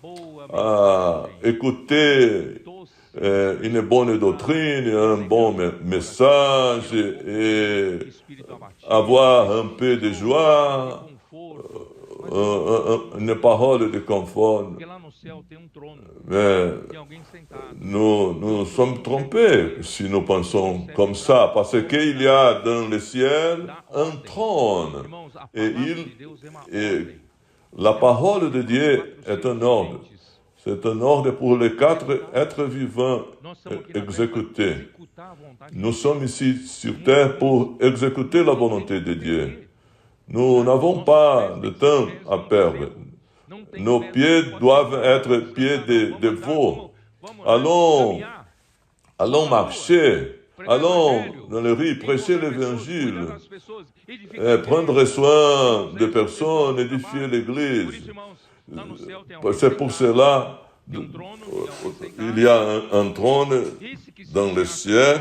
écouter une bonne doctrine, un bon message et avoir un peu de joie, une parole de confort. Mais nous sommes trompés si nous pensons comme ça, parce qu'il y a dans le ciel un trône et la parole de Dieu est un ordre. C'est un ordre pour les 4 êtres vivants exécutés. Nous sommes ici sur terre pour exécuter la volonté de Dieu. Nous n'avons pas de temps à perdre. Nos pieds doivent être pieds de veau. Allons marcher. Allons dans les rues, prêcher l'évangile. Prendre soin des personnes, édifier l'église. C'est pour cela il y a un trône dans le ciel.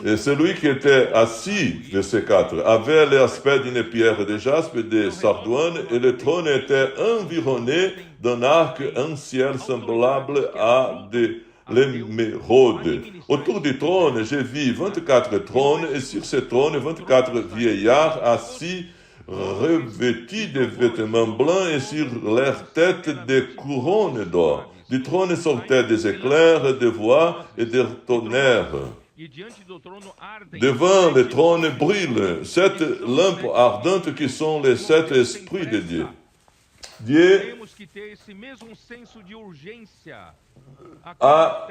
Et celui qui était assis de ces 4 avait l'aspect d'une pierre de jaspe et de sardoine, et le trône était environné d'un arc, un ciel semblable à de l'émeraude. Autour du trône, j'ai vu 24 trônes, et sur ces trônes, 24 vieillards assis, revêtis de vêtements blancs, et sur leurs têtes des couronnes d'or. Du trône sortaient des éclairs, des voix et des tonnerres. Devant le trône brillent 7 lampes ardentes qui sont les 7 esprits de Dieu. Dieu a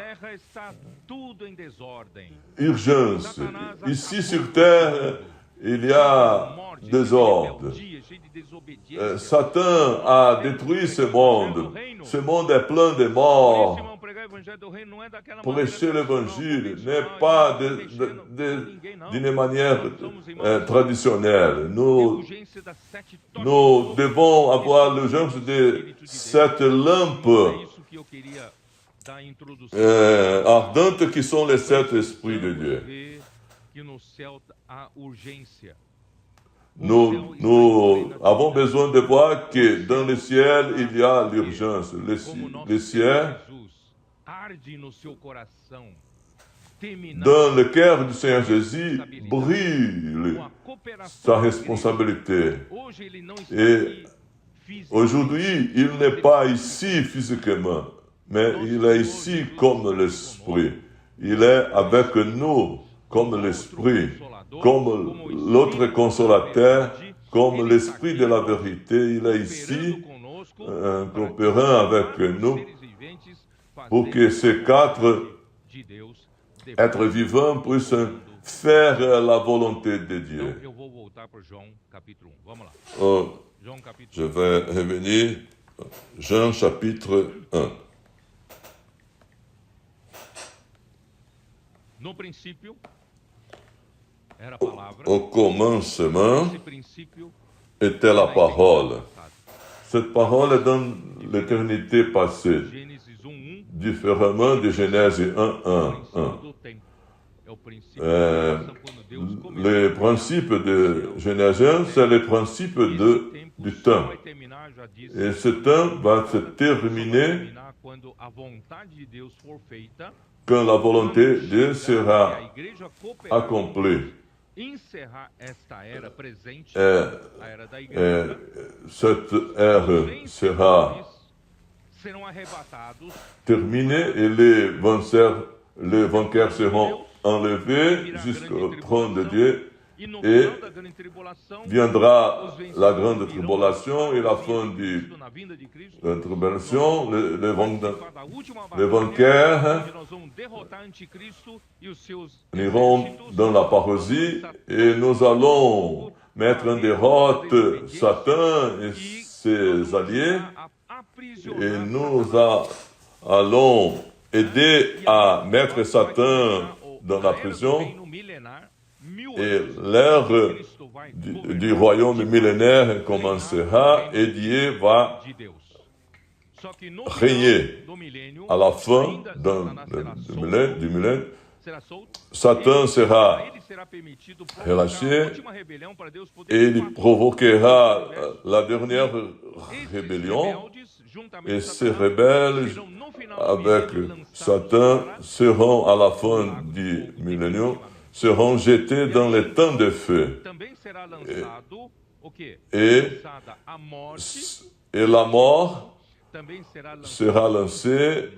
urgence. Ici sur terre, il y a désordre. Satan a détruit ce monde. Ce monde est plein de morts. Prêcher l'évangile n'est pas d'une manière traditionnelle. Nous devons avoir l'urgence de cette lampe ardente qui sont les 7 esprits de Dieu. Nous avons besoin de voir que dans le ciel, il y a l'urgence. Le ciel, dans le cœur du Seigneur Jésus, brille sa responsabilité. Et aujourd'hui, il n'est pas ici physiquement, mais il est ici comme l'Esprit. Il est avec nous comme l'Esprit, comme l'autre consolateur, comme l'Esprit de la vérité. Il est ici, coopérant avec nous, pour que ces quatre êtres vivants puissent faire la volonté de Dieu. Je vais revenir, Jean chapitre 1. Au commencement était la parole. Cette parole est dans l'éternité passée, différemment de Genèse 1. Le principe de Genèse 1, c'est le principe du temps. Et ce temps va se terminer quand la volonté de Dieu sera accomplie. Cette ère sera terminée et les vainqueurs seront enlevés jusqu'au trône de Dieu et viendra la grande tribulation et la fin de la tribulation, les vainqueurs iront dans la parousie et nous allons mettre en déroute Satan et ses alliés et nous allons aider à mettre Satan dans la prison et l'ère du royaume millénaire commencera et Dieu va régner à la fin du millénaire. Satan sera relâché et il provoquera la dernière rébellion et ces rebelles avec Satan seront à la fin du millénaire seront jetés dans les temps de feu. Et la mort sera lancée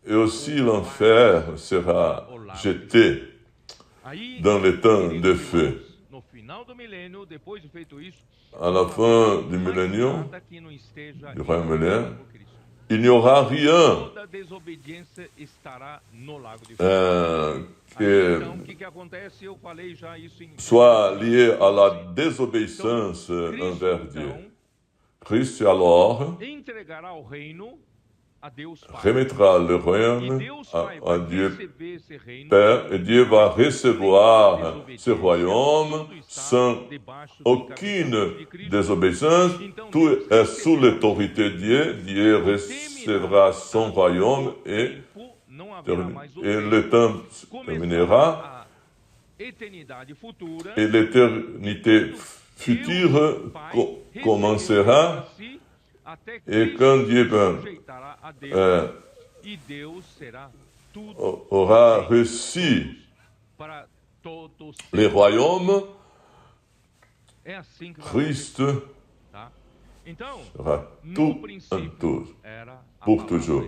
et aussi l'enfer sera jeté dans les temps de feu. À la fin du millénium, du royaume millénaire, il n'y aura rien que soit lié à la désobéissance envers Dieu. Christ alors remettra le royaume à Dieu Père et Dieu va recevoir ce royaume sans aucune désobéissance. Tout est sous l'autorité de Dieu. Dieu recevra son royaume et le temps terminera et l'éternité future commencera et quand Dieu aura reçu les royaumes, Christ sera tout en tout, pour toujours.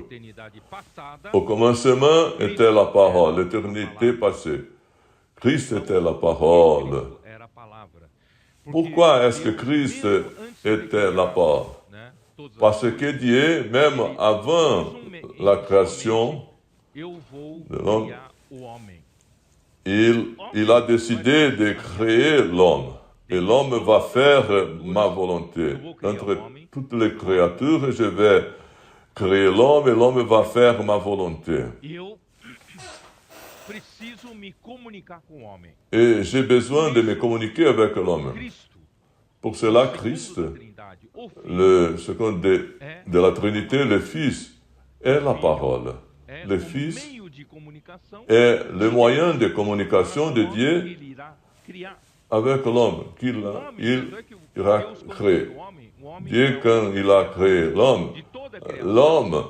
Au commencement était la parole, l'éternité passée. Christ était la parole. Pourquoi est-ce que Christ était la parole? Parce que Dieu, même avant la création de l'homme, il a décidé de créer l'homme. Et l'homme va faire ma volonté. Entre toutes les créatures, je vais créer l'homme et l'homme va faire ma volonté. Et j'ai besoin de me communiquer avec l'homme. Pour cela, Christ, le second de la Trinité, le Fils, est la parole. Le Fils est le moyen de communication de Dieu avec l'homme qu'il a créé. Dieu, quand il a créé l'homme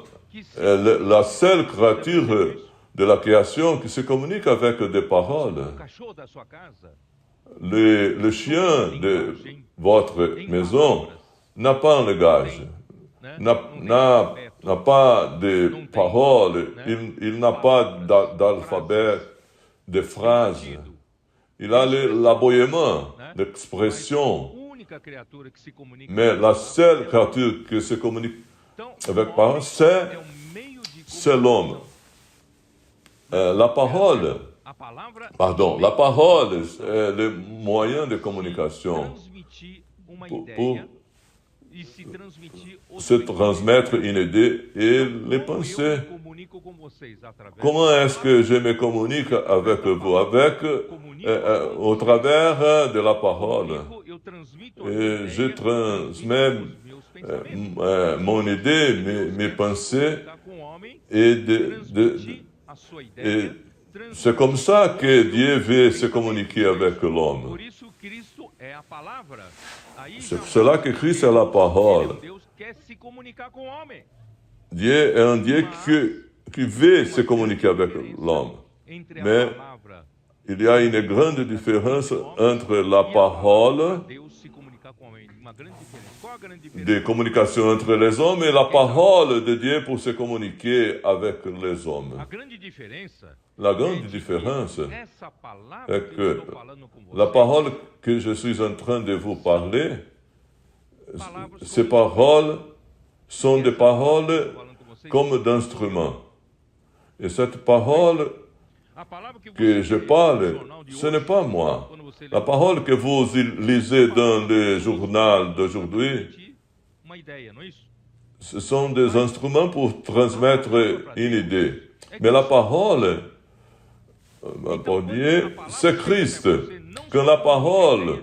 est la seule créature de la création qui se communique avec des paroles. Le chien de votre maison n'a pas un langage, n'a pas de paroles, il n'a pas d'alphabet, de phrases. Il a l'aboiement, l'expression. Mais la seule créature qui se communique avec paroles, c'est l'homme. La parole est le moyen de communication pour se transmettre une idée et les pensées. Comment est-ce que je me communique avec vous? Au travers de la parole. Et je transmets mon idée, mes pensées, et c'est comme ça que Dieu veut se communiquer avec l'homme. C'est pour cela que Christ est la parole. Dieu est un Dieu qui veut se communiquer avec l'homme. Mais il y a une grande différence entre la parole de communication entre les hommes et la parole de Dieu pour se communiquer avec les hommes. La grande différence est que la parole que je suis en train de vous parler, ces paroles sont des paroles comme d'instruments. Et cette parole que je parle, ce n'est pas moi. La parole que vous lisez dans le journal d'aujourd'hui, ce sont des instruments pour transmettre une idée. Mais la parole, pour Dieu, c'est Christ. Quand la parole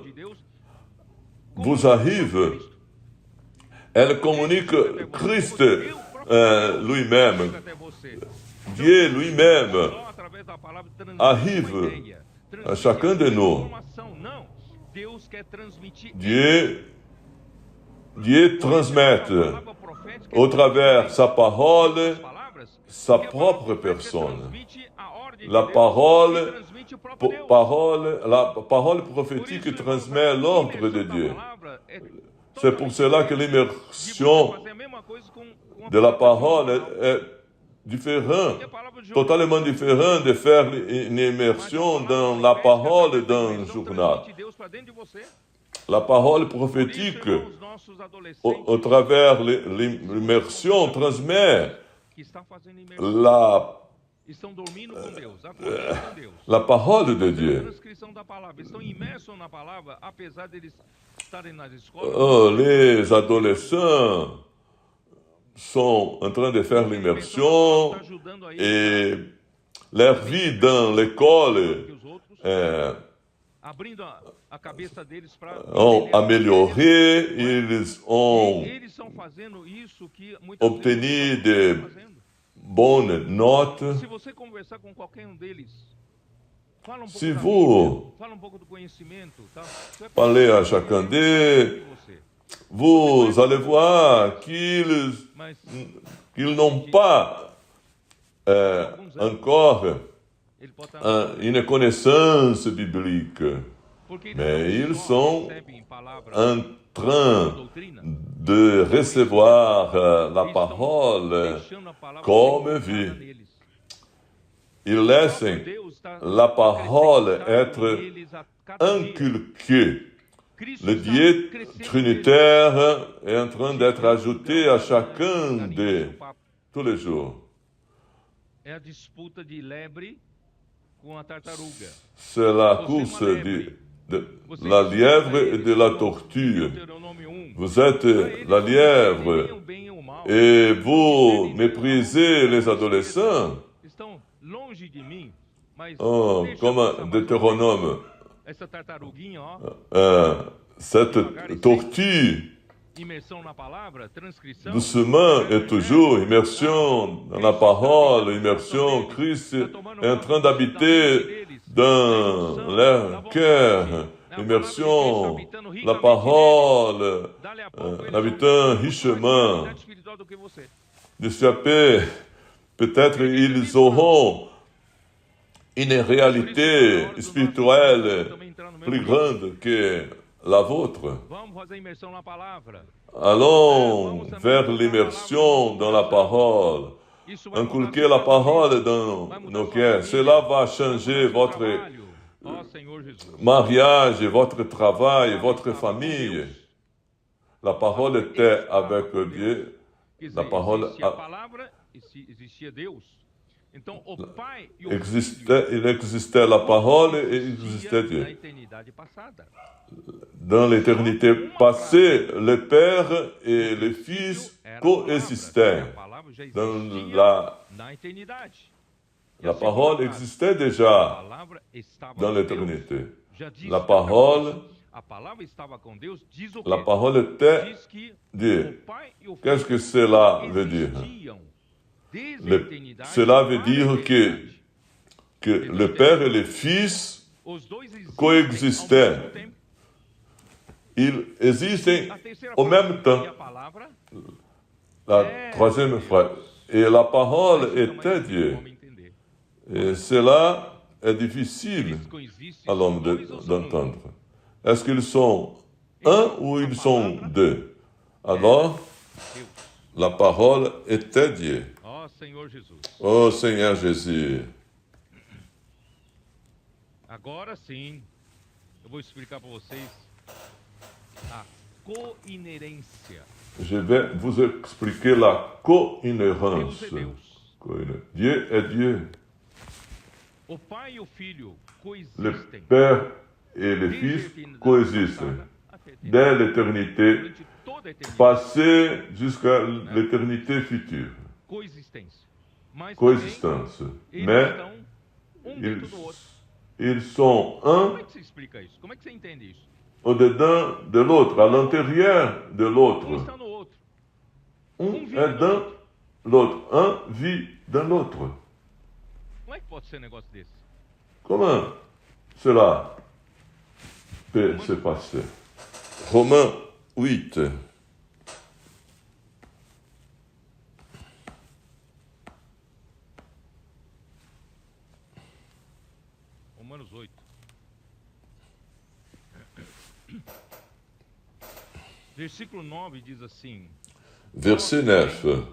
vous arrive, elle communique Christ lui-même. Dieu lui-même arrive à chacun de nous. Dieu transmet au travers sa parole, sa propre personne. La parole prophétique transmet l'ordre de Dieu. C'est pour cela que l'immersion de la parole est différente, totalement différente de faire une immersion dans la parole d'un journal. La parole prophétique, au travers l'immersion, transmet la parole de Dieu. Les adolescents sont en train de faire l'immersion et leur vie dans l'école ont amélioré, ils ont obtenu de bonnes notes. Si vous parlez à chacun d'eux, vous allez voir qu'ils n'ont pas encore une connaissance biblique, mais ils sont en train de recevoir la parole comme vie. Ils laissent la parole être inculquée. Le Dieu trinitaire est en train d'être ajouté à chacun d'eux tous les jours. C'est la course de la lièvre et de la tortue. Vous êtes la lièvre et vous méprisez les adolescents. Oh, comme Deutéronome. Cette tortue, doucement et toujours, immersion dans la parole, immersion, Christ est en train d'habiter dans leur cœur. immersion, la parole, habitant richement de sa paix. Peut-être ils auront une réalité spirituelle plus grande que la vôtre. Allons vers l'immersion dans la parole. Inculquer la parole dans nos cœurs. Cela va changer votre mariage, votre travail, votre famille. La parole était avec Dieu. La parole il existait la parole et il existait Dieu. Dans l'éternité passée, le Père et le Fils coexistaient. La parole existait déjà dans l'éternité. La parole était Dieu. Qu'est-ce que cela veut dire? Cela veut dire que le Père et le Fils coexistaient. Ils existent au même temps. La troisième phrase. Et la parole était Dieu. Et cela est difficile à l'homme d'entendre. Est-ce qu'ils sont un ou ils sont deux? Alors, la parole était Dieu. Oh Seigneur Jésus. Agora sim, eu vou explicar para vocês a coinerência. Je vais vous expliquer la co-inhérence. Dieu est Dieu. O Pai e o Filho Le coexistem. Père et le Fils coexistent dès l'éternité passée jusqu'à l'éternité future. Coexistence. Mais ils sont un Como é que você explica isso? Como é que você entende isso? au-dedans de l'autre, à l'intérieur de Um l'autre. está no outro. Un est dans l'autre. Un vit dans l'autre. Como é que pode ser um negócio desse? Comment cela peut se passer? Romains 8. Romanos 8. Versículo 9 diz assim: Verset 9.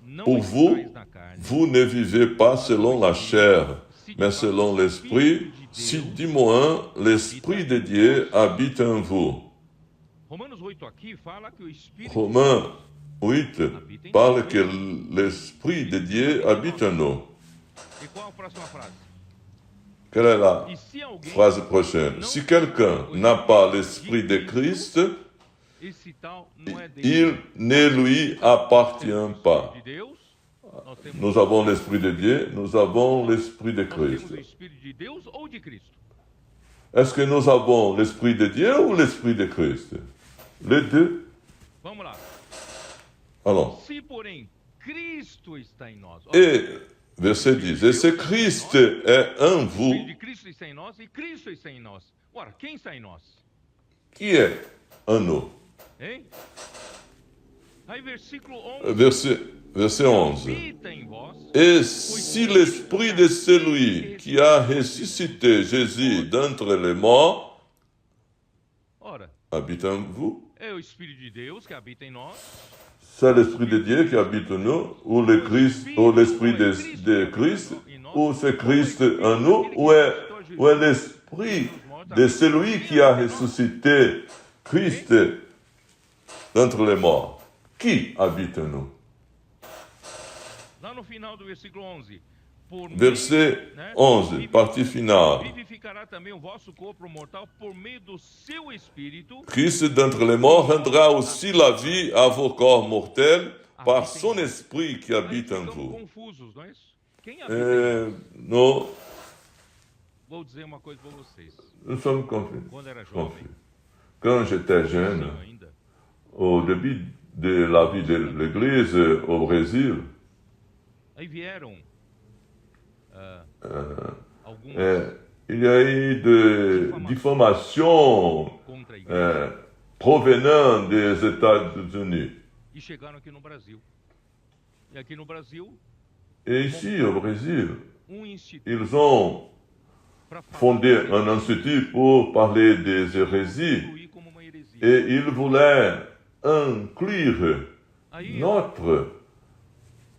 Não Pour vous, estáis na carne, vous ne vivez pas selon la chair, mais selon l'esprit, si du moins l'esprit de Dieu habite en vous. Romanos 8 aqui fala que o Espírito Romains 8 parle que l'esprit de Dieu habite en nous. E qual a próxima frase? Quelle est la E se alguém phrase prochaine? Si quelqu'un n'a pas l'esprit de Christ, esse tal não é il ne lui appartient pas. de Deus, nós temos, Nous avons l'esprit de Dieu, nous avons l'esprit de nós temos Christ. o Espírito de Deus ou de Cristo? Est-ce que nous avons l'esprit de Dieu ou l'esprit de Christ? Les deux. Vamos lá. Alors, Se, porém, Cristo está em nós. et verset 10, et ce Christ est en O vous, Espírito de Cristo está em nós e Cristo está em nós. Ora, quem está em nós? qui est en nous? Hein? Aí, versículo 11. Verset 11. Habita em vós. Et si l'esprit de celui qui a ressuscité Jésus d'entre les morts Ora, habite en vous, é o Espírito de Deus que habita em nós. c'est l'esprit de Dieu qui habite en nous, ou le Christ, ou l'esprit de Christ, ou c'est Christ en nous, ou est l'esprit de celui qui a ressuscité Christ d'entre les morts. Qui habite en nous? Lá no final do versículo 11. Por Verset 11, partie finale. Vivificará também o vosso corpo mortal por meio do seu Espírito. Christ d'entre les morts rendra aussi la vie à vos corps mortels par son esprit qui habite en Ficamos vous. confusos, não é isso? Quem habita em nós? Nous, Vou dizer uma coisa para vocês. nous sommes confus. Quando era jovem, Quand j'étais jeune, ainda, au début de la vie de l'Église au Brésil, aí vieram alguns il y a eu de diffamations contra a igreja provenant des États-Unis. e chegaram aqui no Brasil. E aqui no Brasil, Et ici, au Brésil, instituto ils ont para falar fondé un institut pour parler des hérésies incluir como uma heresia. et ils voulaient inclure Aí eu notre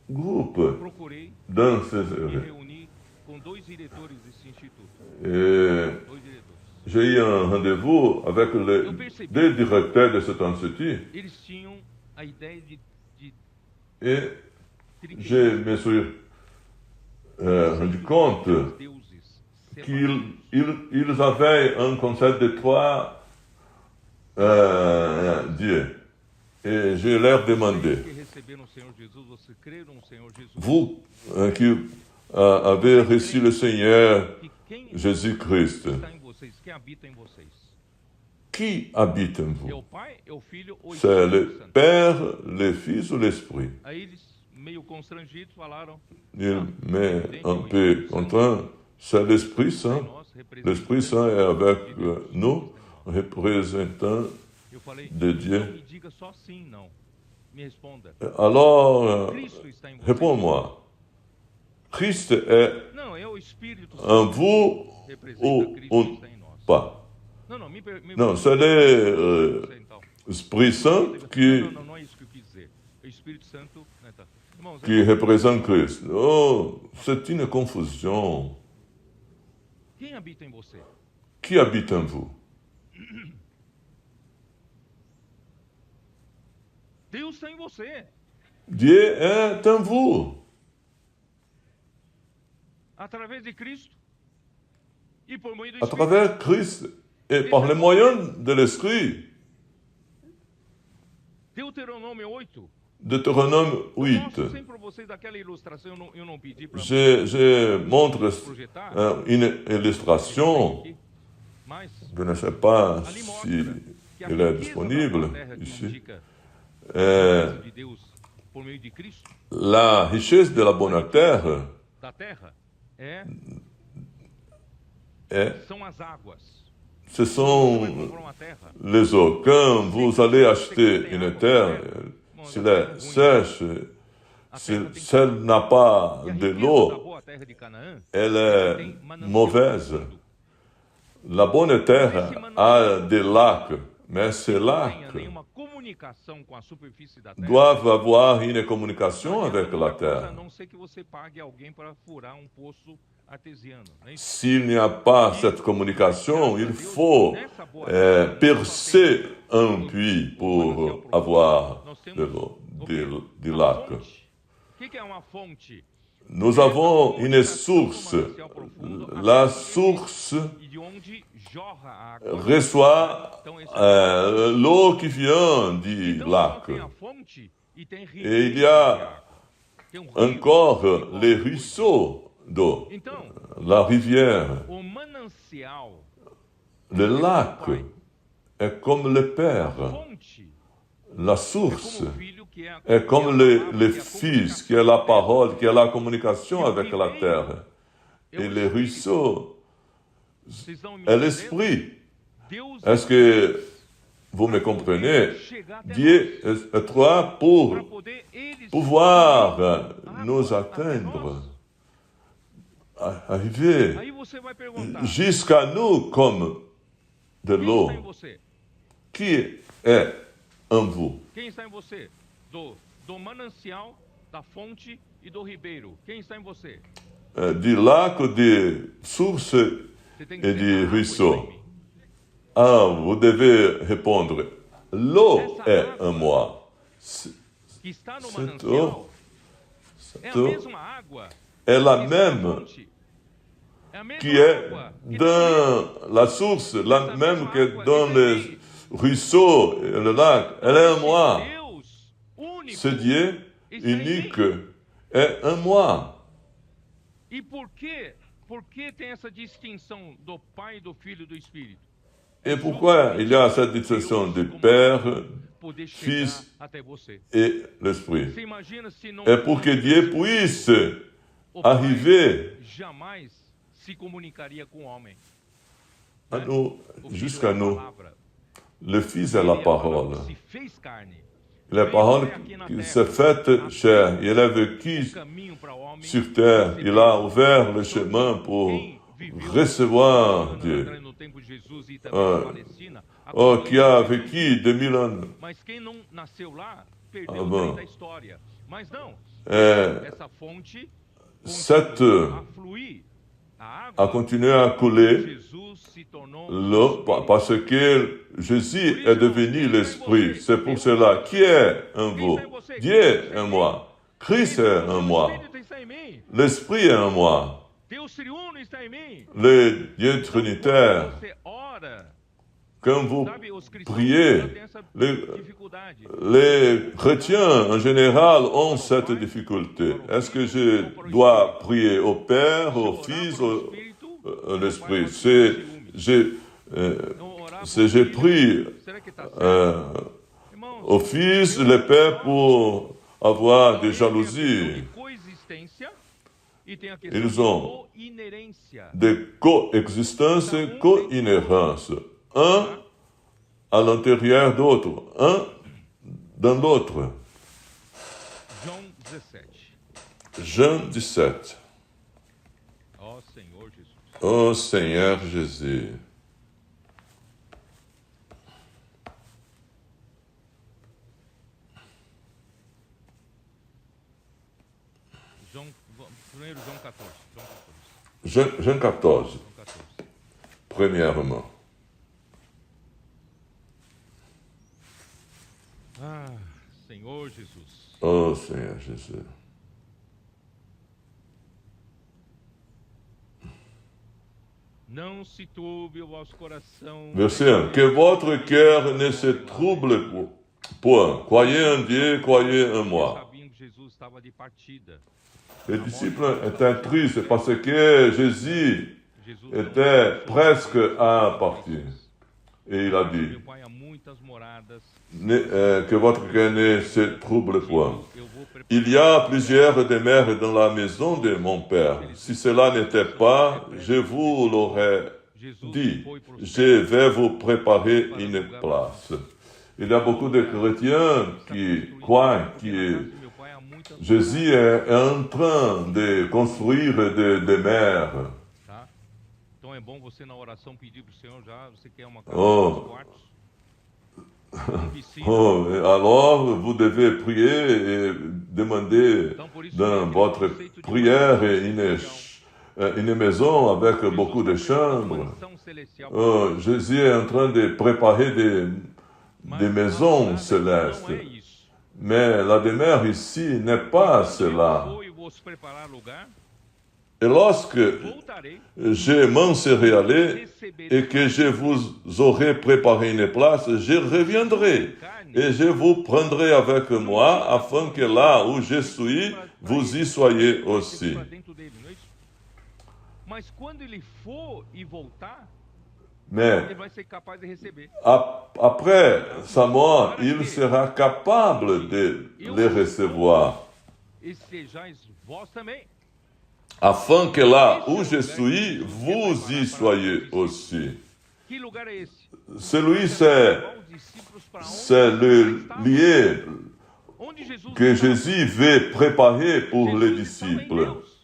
groupe procurei dans ces me hérésies. reunir com 2 diretores desse instituto. Et 2 diretores. j'ai eu un rendez-vous avec les 2 directeurs de cet institut Eles tinham a ideia de et je me suis rendu compte deuses qu'ils avaient un concept de 3 dieux. Et je leur demandais, que receberam o Senhor Jesus, você crê no Senhor Jesus? vous qui avez reçu le Seigneur Que quem Jésus-Christ, está em vocês, quem habita em vocês? qui habite en É vous? o Pai, é o Filho ou o C'est Espírito le Santo? Père, le Fils ou l'Esprit? Aí eles, meio constrangidos, falaram: Il m'est un peu contraint, c'est l'Esprit Saint. nós L'Esprit representamos. Saint est avec nous, représentant Eu falei: de Dieu. não me diga só sim, não. Me responda. Alors, Cristo está em você. réponds-moi. Christ est Não, é o Espírito en Santo vous que representa ou Cristo que está em nós. pas? Não, não, Non, c'est l'Esprit Saint Não é isso que eu quis dizer. O Espírito Santo, né, tá. Irmãos, qui représente Christ. Oh, c'est une confusion. quem habita em você? Qui habite en vous? Deus está em você. Dieu est en vous. Através de Cristo e por meio do À Espírito. travers Christ et par le moyen de l'Esprit. Deuteronômio 8. Deutéronome Eu 8. mostro sempre para vocês daquela ilustração, eu não pedi para Je montre projetar. une illustration. Mas Je ne sais pas ali si mostra que a elle est riqueza disponible da terra que ici. indica a Euh, graça de Deus por meio de Cristo, la richesse de la bonne terre da terra, são as águas. ce Você vai sont comprar uma terra, les eaux. Quand vous allez acheter une terre, si elle est sèche, si elle n'a pas e a de riqueza da l'eau, boa terra de Canaã elle est mauvaise. La bonne terre a des lacs, mais ces não tenha lacs nenhuma comunicação com a superfície da terra. doivent avoir une communication Não adianta avec la muita coisa, terre. a não ser que você pague alguém para furar um poço artesiano. Não é isso? S'il n'y a pas cette communication, il faut percer un puits pour avoir de l'eau, du Uma lac. fonte. O que é uma fonte? Nous avons une source. La source E de onde jorra a água. reçoit Então, esse é l'eau qui vient du então, lac. tem a fonte e tem rio. Et il y a Tem um rio. encore les ruisseaux d'eau, Então, la rivière, o manancial, le lac est comme le Père, fonte, la é source como o filho que é est comme que é a palavra, le que é a Fils, qui comunicação. est la parole, qui est la communication avec la terre. Et les ruisseaux Vocês estão me est entendendo? l'Esprit. Deus Est-ce que vous me comprenez? chegar até Dieu est toi pour para poder eles pouvoir água nous até atteindre, nós. arriver Aí você vai perguntar: jusqu'à nous comme de quem l'eau. está em você? Qui est en vous? Quem está em você? Do manancial, da fonte e do ribeiro. Quem está em você? Du lac, des sources Você tem que et dizer, du "A água ruisseau. está em mim." Ah, vous devez répondre, l'eau est en moi. Que está no Cette manancial eau, é a cette eau mesma água est la que está na même fonte. É a mesma qui est água que dans la source, la même que dans les ruisseaux et le lac. Elle est en moi. Deus único. Ce Dieu está em mim. unique est en moi. E por que tem essa distinção do Pai, do Filho e do Espírito? Et pourquoi il y a cette distinction du Père, Poder chegar Fils até você. et l'Esprit? Você imagina se não Et pour que Dieu puisse o Pai arriver jamais se comunicaria com o homem. À nous, O Filho jusqu'à é a nous. palavra. Le Fils est Ele la é a palavra parole. que se fez carne. La parole qui s'est faite chair. Il a vécu O caminho para o homem. sur terre. Il a ouvert le chemin pour recevoir Dieu. No tempo de Jesus e também na Palestina. Qui a vécu 2000 ans. Mas quem não nasceu lá perdeu o bon. trem da história. Mas não. Et Essa fonte cette a fluir. A a água. continué à couler Jesus se tornou l'eau parce que Jésus est devenu l'Esprit. C'est pour cela. Qui est en vous? Dieu est en moi. Christ est en moi. O Espírito está em mim. L'Esprit est en moi. Deus triuno está em mim. Le Dieu trinitaire. Você ora. Quand vous Sabe, os cristãos priez, já têm essa les, dificuldade. les chrétiens en général ont cette difficulté. Est-ce que je dois prier au Père, au Fils, à l'Esprit? J'ai pris Será que está certo? Irmãos, au Fils, le Père pour avoir des jalousies, coexistência e tem a Ils questão ont de inerência. de coexistence et co-inhérence. Un à l'intérieur d'autre, un dans l'autre. João 17. Jean 17. Ó Senhor Jesus. Ô Seigneur Jésus. Primeiro João 14. Jean 14, João 14. premièrement. Ah, Senhor Jesus. Ô Seigneur Jésus. Não se turbe o vosso coração. Verset 1. Que votre cœur ne se trouble point. Croyez en Dieu, croyez en moi. Sabiam que Jesus estava de partida. Les disciples étaient tristes parce que Jésus Jesus était presque à partir. Et il a dit, Meu Pai há muitas moradas. que votre cœur ne se trouble point. Eu vou preparar. Il y a plusieurs demeures dans la maison de mon Père. Si cela n'était pas, je vous l'aurais dit. Je vais vous préparer une place. Il y a beaucoup de chrétiens qui croient que Meu Pai há muitas Jésus est en train de construire des demeures. tá? Então é bom você na oração pedir para o Senhor já, você quer uma casa Oh. com 2 quartos, uma piscina. Oh, et alors, vous devez prier et demander Então por isso dans aquele votre conceito de prière mansão une maison avec celestial. beaucoup de Jesus prepara uma chambres. mansão celestial. Oh, Jésus est en train de préparer Mas des a maisons morada célestes. Não é isso. Mais la demeure ici n'est pas cela. Eu vou e vos preparar lugar, Et lorsque voltarei, je m'en serai allé et que je vous aurai préparé une place, je reviendrai et je vous prendrai avec moi afin que là où je suis, vous y soyez aussi. para dentro dele, não é isso? Mas quando ele for e voltar, Mais ele vai ser capaz de receber. après sa mort, il sera capable de les recevoir, E sejais vós também. afin que là où je suis, vous y soyez aussi. Que lugar é esse? Celui, Levar os discípulos para c'est onde le Jesus está? lieu Onde Jesus que está? Jésus veut préparer pour les Jesus estava em disciples. Deus.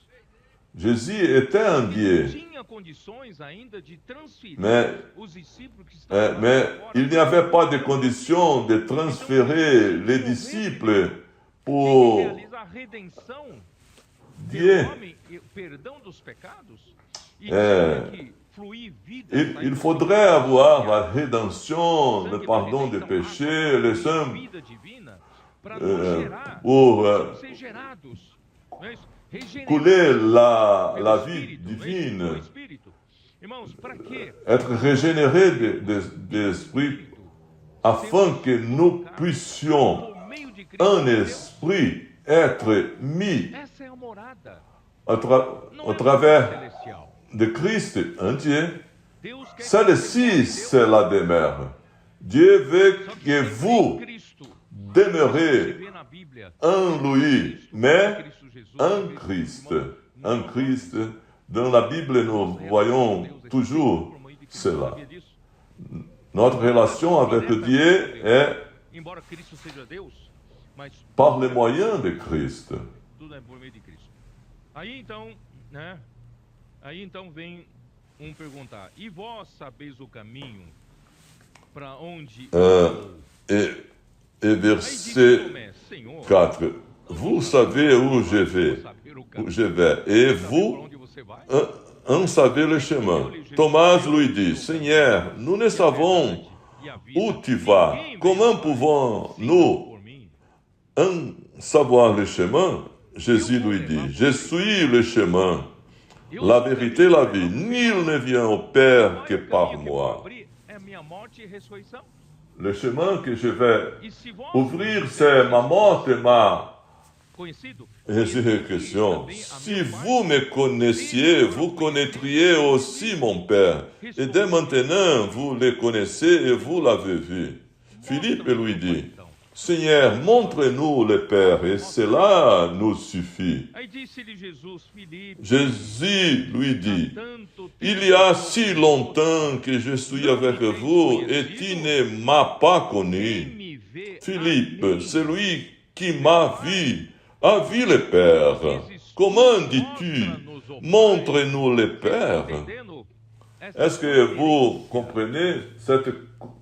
Jésus était un Ele Dieu, tinha condições ainda de transferir Mais- os discípulos que estavam lá mais fora. il n'y avait pas de condition de transférer les disciples Quem pour realiza a redenção Dieu. do homem, e o perdão dos pecados, e É. tinha que fluir vida. Il faudrait avoir la rédemption, le pardon des péchés, le sang vida divina para nos gerar, pour ser gerados, não é isso? couler la Pelo vie Espírito, não é isso? divine, Pelo Espírito. Irmãos, para quê? être régénéré d'esprit, afin que nous puissions Por meio de Cristo, en Deus, esprit être mis essa é a morada. au Não é travers morada celestial. de Christ entier. Deus quer que Celle-ci, c'est la demeure. Dieu veut Só que que sempre vous em Cristo. Você demeurez vê na Bíblia, en lui, mais Cristo Jesus, en Christ. En Christ, Dans la Bible, nous voyons toujours cela. Notre relation avec Dieu est embora Cristo seja Deus, mas par les moyens de Christ. tudo é por meio de Cristo. Aí então, né? Aí então vem perguntar: e vós sabeis o caminho para onde Et Aí verset disse Tomé: Senhor, 4. Vous savez où je vais, et por vous onde você vai? en savez le chemin. Thomas lui dit, Seigneur, nous ne savons E a vida, où tu vas. ninguém Comment veio pouvons-nous por mim. en savoir le chemin? Jésus lui dit, je suis le chemin, la vérité, la vie. Nul ne vient au Père que par moi. É minha morte e ressurreição. Le chemin que je vais E se vós ouvrir, c'est ma mort et ma conhecido, résurrection. Si vous me connaissiez, vous connaîtriez aussi mon Père. Et dès maintenant, vous le connaissez et vous l'avez vu. Philippe lui dit, Seigneur, montre-nous le Père, et cela nous suffit. Aí disse-lhe Jesus: Filipe, Jésus lui dit, tanto tempo il y a si longtemps que je suis avec vous et tu ne m'as pas connu. me vê Philippe, a mim. celui qui m'a vu, a vu le Père. Comment dis-tu, montre-nous le Père? Entendendo essa Est-ce que vous comprenez cette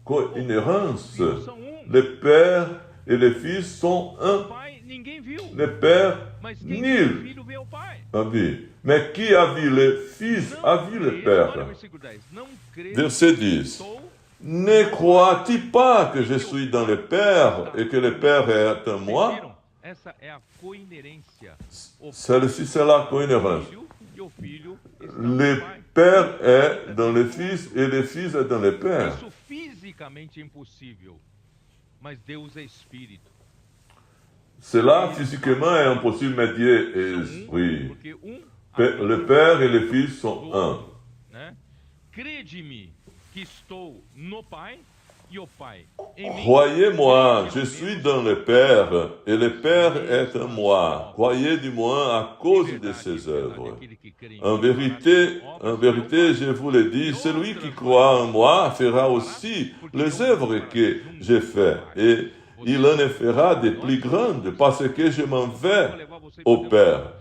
cohérence? são Le Père et le Fils sont un. Pai, ninguém viu, Le Père, mas quem viu o nul filho vê o Pai. a vu. Mais qui a vu le Fils a vu le crê, Père. olha o versículo 10. Não crê Verset que 10. estou Ne crois-tu pas que je suis dans le Père et que le Père est en moi? Viram? Essa é a coinerência. O Celle-ci, c'est la cohérence. filho e o filho estão no Le Pai. Père est dans le Fils et le Fils est dans le Père. Isso fisicamente é impossível, mas Deus é espírito. Cela, physiquement, est impossible, mais Dieu est São esprit. porque Le Père et le Fils sont un. né? Crede-me que estou no Pai e o Pai em mim. Croyez-moi, je suis dans le Père et le Père est en moi. Croyez du moins à cause de ses œuvres. En vérité, je vous le dis, celui qui croit en moi fera aussi les œuvres que j'ai faites, et il en fera des plus grandes, parce que je m'en vais au Père.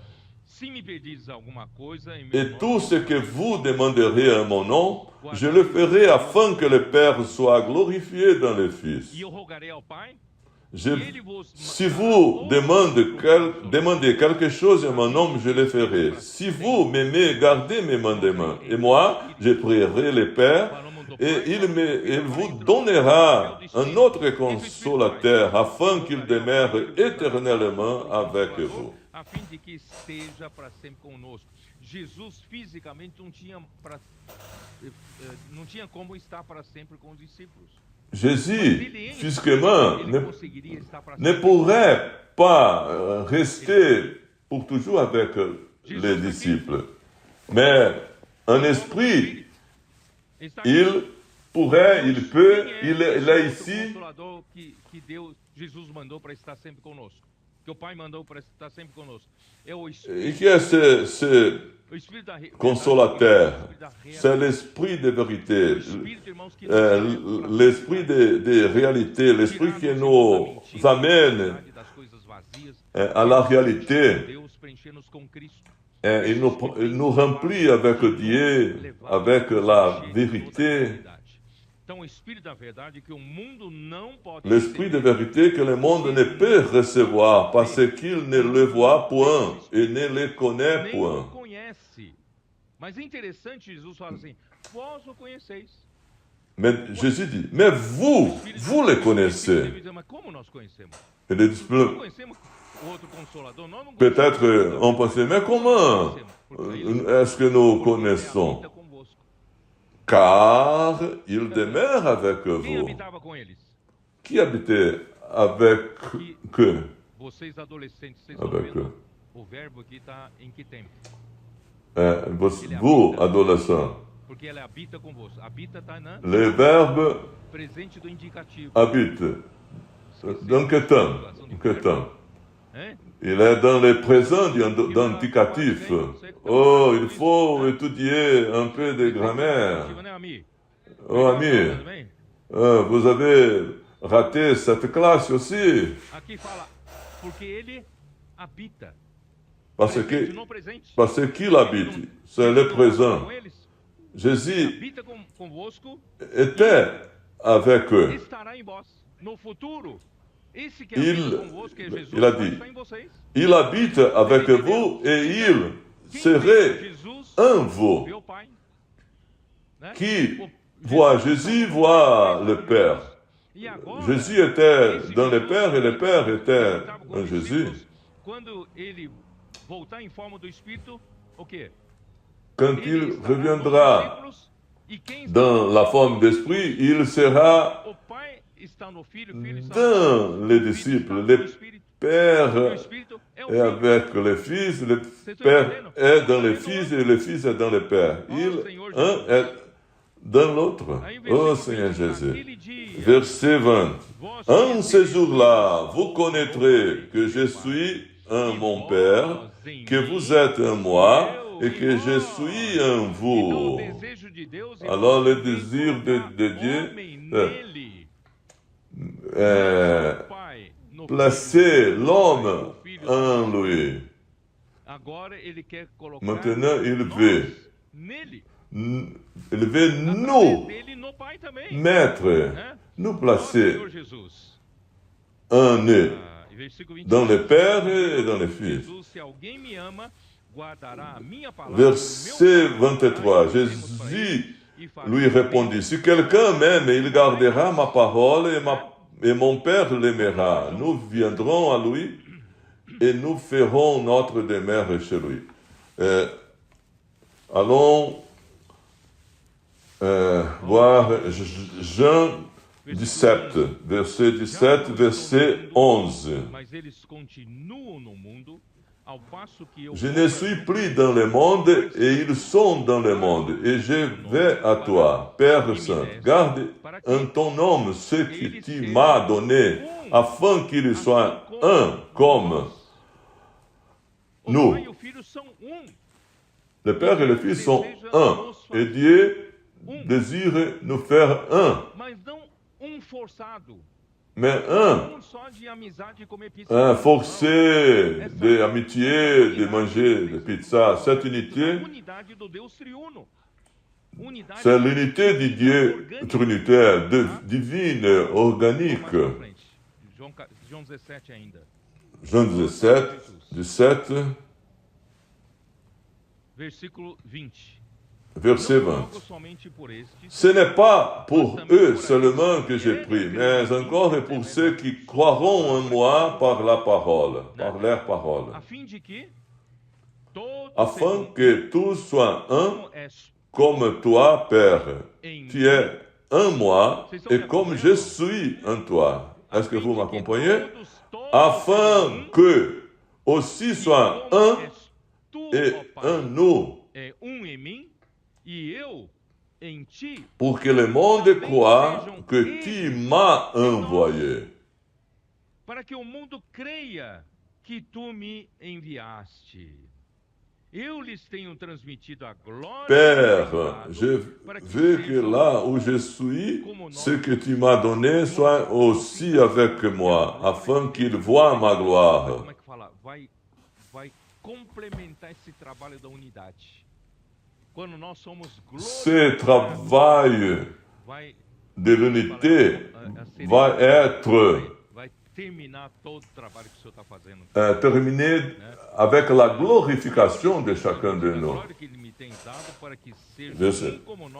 Se me pedires alguma coisa em meu Et nome, tout ce que vous demanderez en mon nom, je le ferai afin que le Père soit glorifié dans le Fils. e eu rogarei ao Pai, Si vous demandez quelque chose en mon nom, je le ferai. Si vous m'aimez, gardez mes mandements. Et moi, je prierai le Père, et il vous donnera un autre consolateur, afin qu'il demeure éternellement avec vous. a fim de que esteja para sempre conosco. Jesus fisicamente não tinha como estar para sempre com os discípulos. Jésus, physiquement, Ele conseguiria estar para ne sempre. pourrait pas rester pour toujours avec les disciples. Mais en esprit, Está aqui. il pourrait, il peut, Quem il esse est outro ici. Consolador que Deus, Jesus mandou para estar sempre conosco. Que o Pai mandou para estar sempre conosco. É o Et Espírito. qui est ce O Espírito da consolateur? o Espírito da C'est realidade. l'esprit de vérité, O Espírito, irmãos, que nos leva pra l'esprit de réalité, l'esprit qui nous amène das coisas vazias, à la réalité. Deus preencher-nos com Cristo. Et il nous remplit avec Dieu, avec la vérité, Então, o Espírito da verdade que o mundo não pode l'esprit de receber, vérité que le monde ne peut recevoir parce qu'il ne le voit point et ne le connaît nem o point. conhece. Mas é interessante, Jesus fala assim: vós o conheceis. Mais Jésus dit, mais vous le connaissez. Mas como nós conhecemos? Et les Não disciples, conhecemos o outro consolador? Nós não peut-être, conhecemos. on pensait, mais comment est-ce que nous Porque ele connaissons? habita convosco. Car il demeure avec Quem vous. habitava com eles? Qui habitait avec eux? Vocês adolescentes, vocês estão Avec vendo? eux. O verbo aqui está em que tempo? Vous, adolescents, Porque ela habita convosco. Habita está na le verbe presente do indicativo. habite. Dans quel temps? En quel temps? Il est dans les présents d'indicatif. Oh, il faut étudier un peu de grammaire. Oh, ami, vous avez raté cette classe aussi. Parce qu'il habite, c'est le présent. Jésus était avec eux. Il a dit, il habite avec vous et il serait un vous. Qui voit Jésus voit le Père. Jésus était dans le Père et le Père était en Jésus. Quand il reviendra dans la forme d'esprit, il sera dans les disciples. Le Père est avec le Fils, le Père est dans le Fils et le Fils est dans le Père. Un est dans l'autre. Oh Seigneur Jésus. Verset 20. En ce jour-là, vous connaîtrez que je suis un mon Père, que vous êtes un moi et que je suis un vous. Alors le désir de Dieu placer l'homme en lui. Maintenant, il veut nous mettre, nous placer en eux, dans le Père et dans le Fils. Verset 23, Jésus lui répondit, si quelqu'un m'aime, il gardera ma parole et mon Père l'aimera. Nous viendrons à lui et nous ferons notre demeure chez lui. Allons voir Jean 17, verset 17, verset 11. Je ne suis plus dans le monde et ils sont dans le monde et je vais à toi, Père Saint. Garde en ton nom ce que tu m'as donné afin qu'ils soient un comme nous. Le Père et le Fils sont un et Dieu désire nous faire un. Mais un forcé d'amitié, de manger de pizza, cette unité, c'est l'unité du Dieu trinitaire, divine, organique. Jean 17, verset 20. Ce n'est pas pour eux seulement que j'ai prie, mais encore et pour ceux qui croiront en moi par la parole, par leur parole, afin que tous soient un, comme toi, Père. Tu es un moi, et comme je suis un toi. Est-ce que vous m'accompagnez? Afin que aussi soient un et un nous. Pour que le monde croie que tu m'as envoyé. Père, je veux que là où je suis, ce que tu m'as donné soit aussi avec moi, afin qu'ils voient ma gloire. Ce travail de l'unité va être terminé avec la glorification de chacun de nous.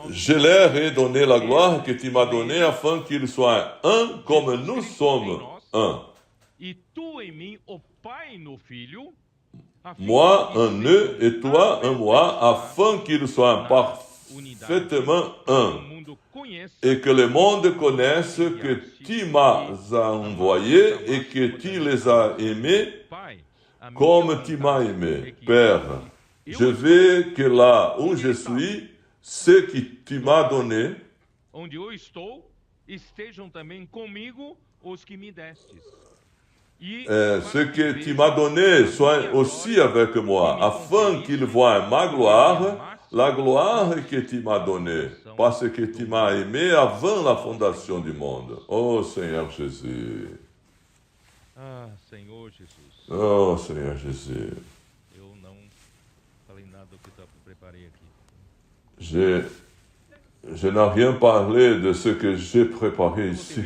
Je leur ai donné la gloire que tu m'as donnée afin qu'ils soient un comme nous sommes un. Moi en eux et toi en moi, afin qu'ils soient parfaitement un, et que le monde connaisse que tu m'as envoyé et que tu les as aimés comme tu m'as aimé. Père, je veux que là où je suis, ce que tu m'as donné, ce que tu m'as donné soit aussi avec moi, afin qu'ils voient ma gloire, la gloire que tu m'as donnée, parce que tu m'as aimé avant la fondation du monde. Oh Seigneur Jésus. Ah, Senhor Jesus. Oh Seigneur Jésus. Eu não falei nada do que eu preparei aqui. Je n'ai rien parlé de ce que j'ai préparé ici.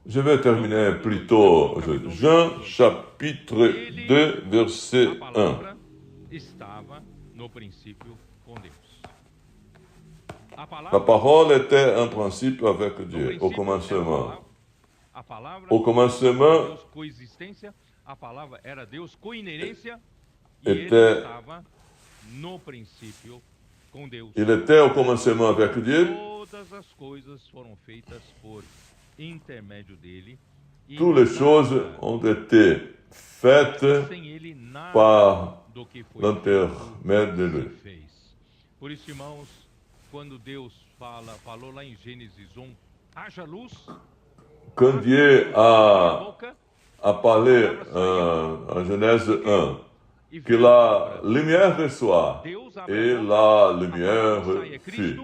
Je vais terminer plus tôt. Jean chapitre 2, verset 1. La parole était un principe avec Dieu, au commencement. Au commencement était... Il était au commencement avec Dieu. Toutes les choses ont été faites par l'intermédiaire de lui. Por isso, irmãos, quando Deus falou lá em Gênesis 1, haja luz. Quand Dieu a parlé en Genèse 1, que la lumière soit, et la lumière fut.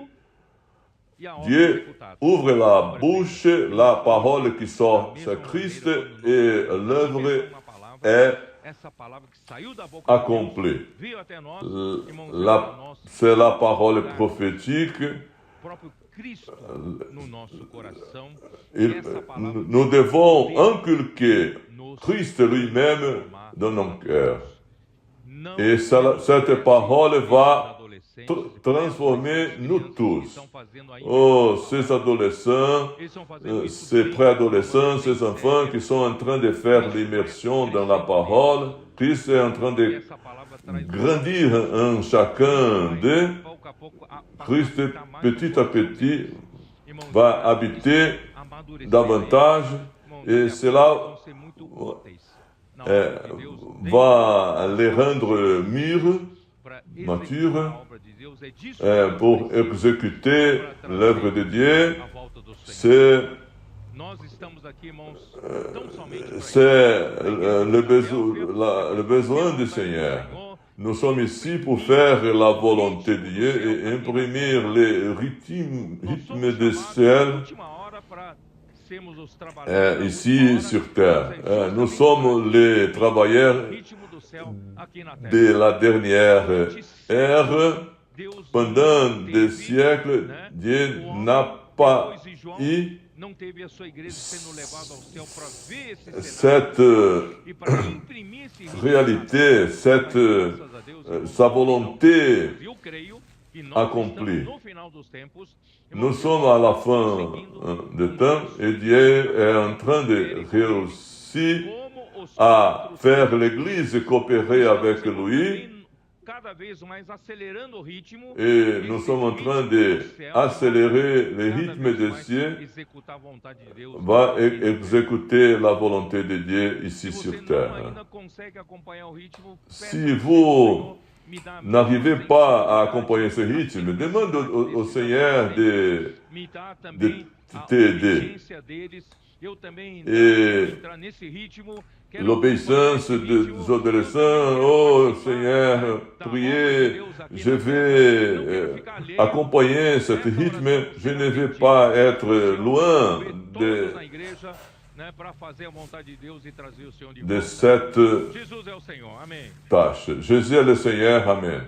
Dieu ouvre la bouche, la parole qui sort, c'est Christ, et l'œuvre est accomplie. C'est la parole prophétique. Nous devons inculquer Christ lui-même dans nos cœurs. Et cette parole va transformer nous tous. Oh, ces adolescents, ces préadolescents, ces enfants qui sont en train de faire l'immersion dans la parole, Christ est en train de grandir en chacun d'eux. Christ, petit à petit, va habiter davantage et cela va les rendre mûrs, matures, pour exécuter l'œuvre de Dieu. C'est le besoin du Seigneur. Nous sommes ici pour faire la volonté de Dieu et imprimer les rythmes du ciel ici sur terre. Nous sommes les travailleurs de la dernière ère. Pendant des siècles, Dieu n'a pas eu cette réalité, sa volonté accomplie. Nous sommes à la fin du temps et Dieu est en train de réussir à faire l'Église coopérer avec lui. Et nous sommes en train d'accélérer le rythme de Dieu, va exécuter la volonté de Dieu ici sur terre. Si vous n'arrivez pas à accompagner ce rythme, demande au Seigneur de t'aider. Et l'obéissance des adolescents, oh Seigneur, priez, je vais accompagner ce rythme, je ne vais pas être loin de cette tâche. Jésus est le Seigneur, Amen.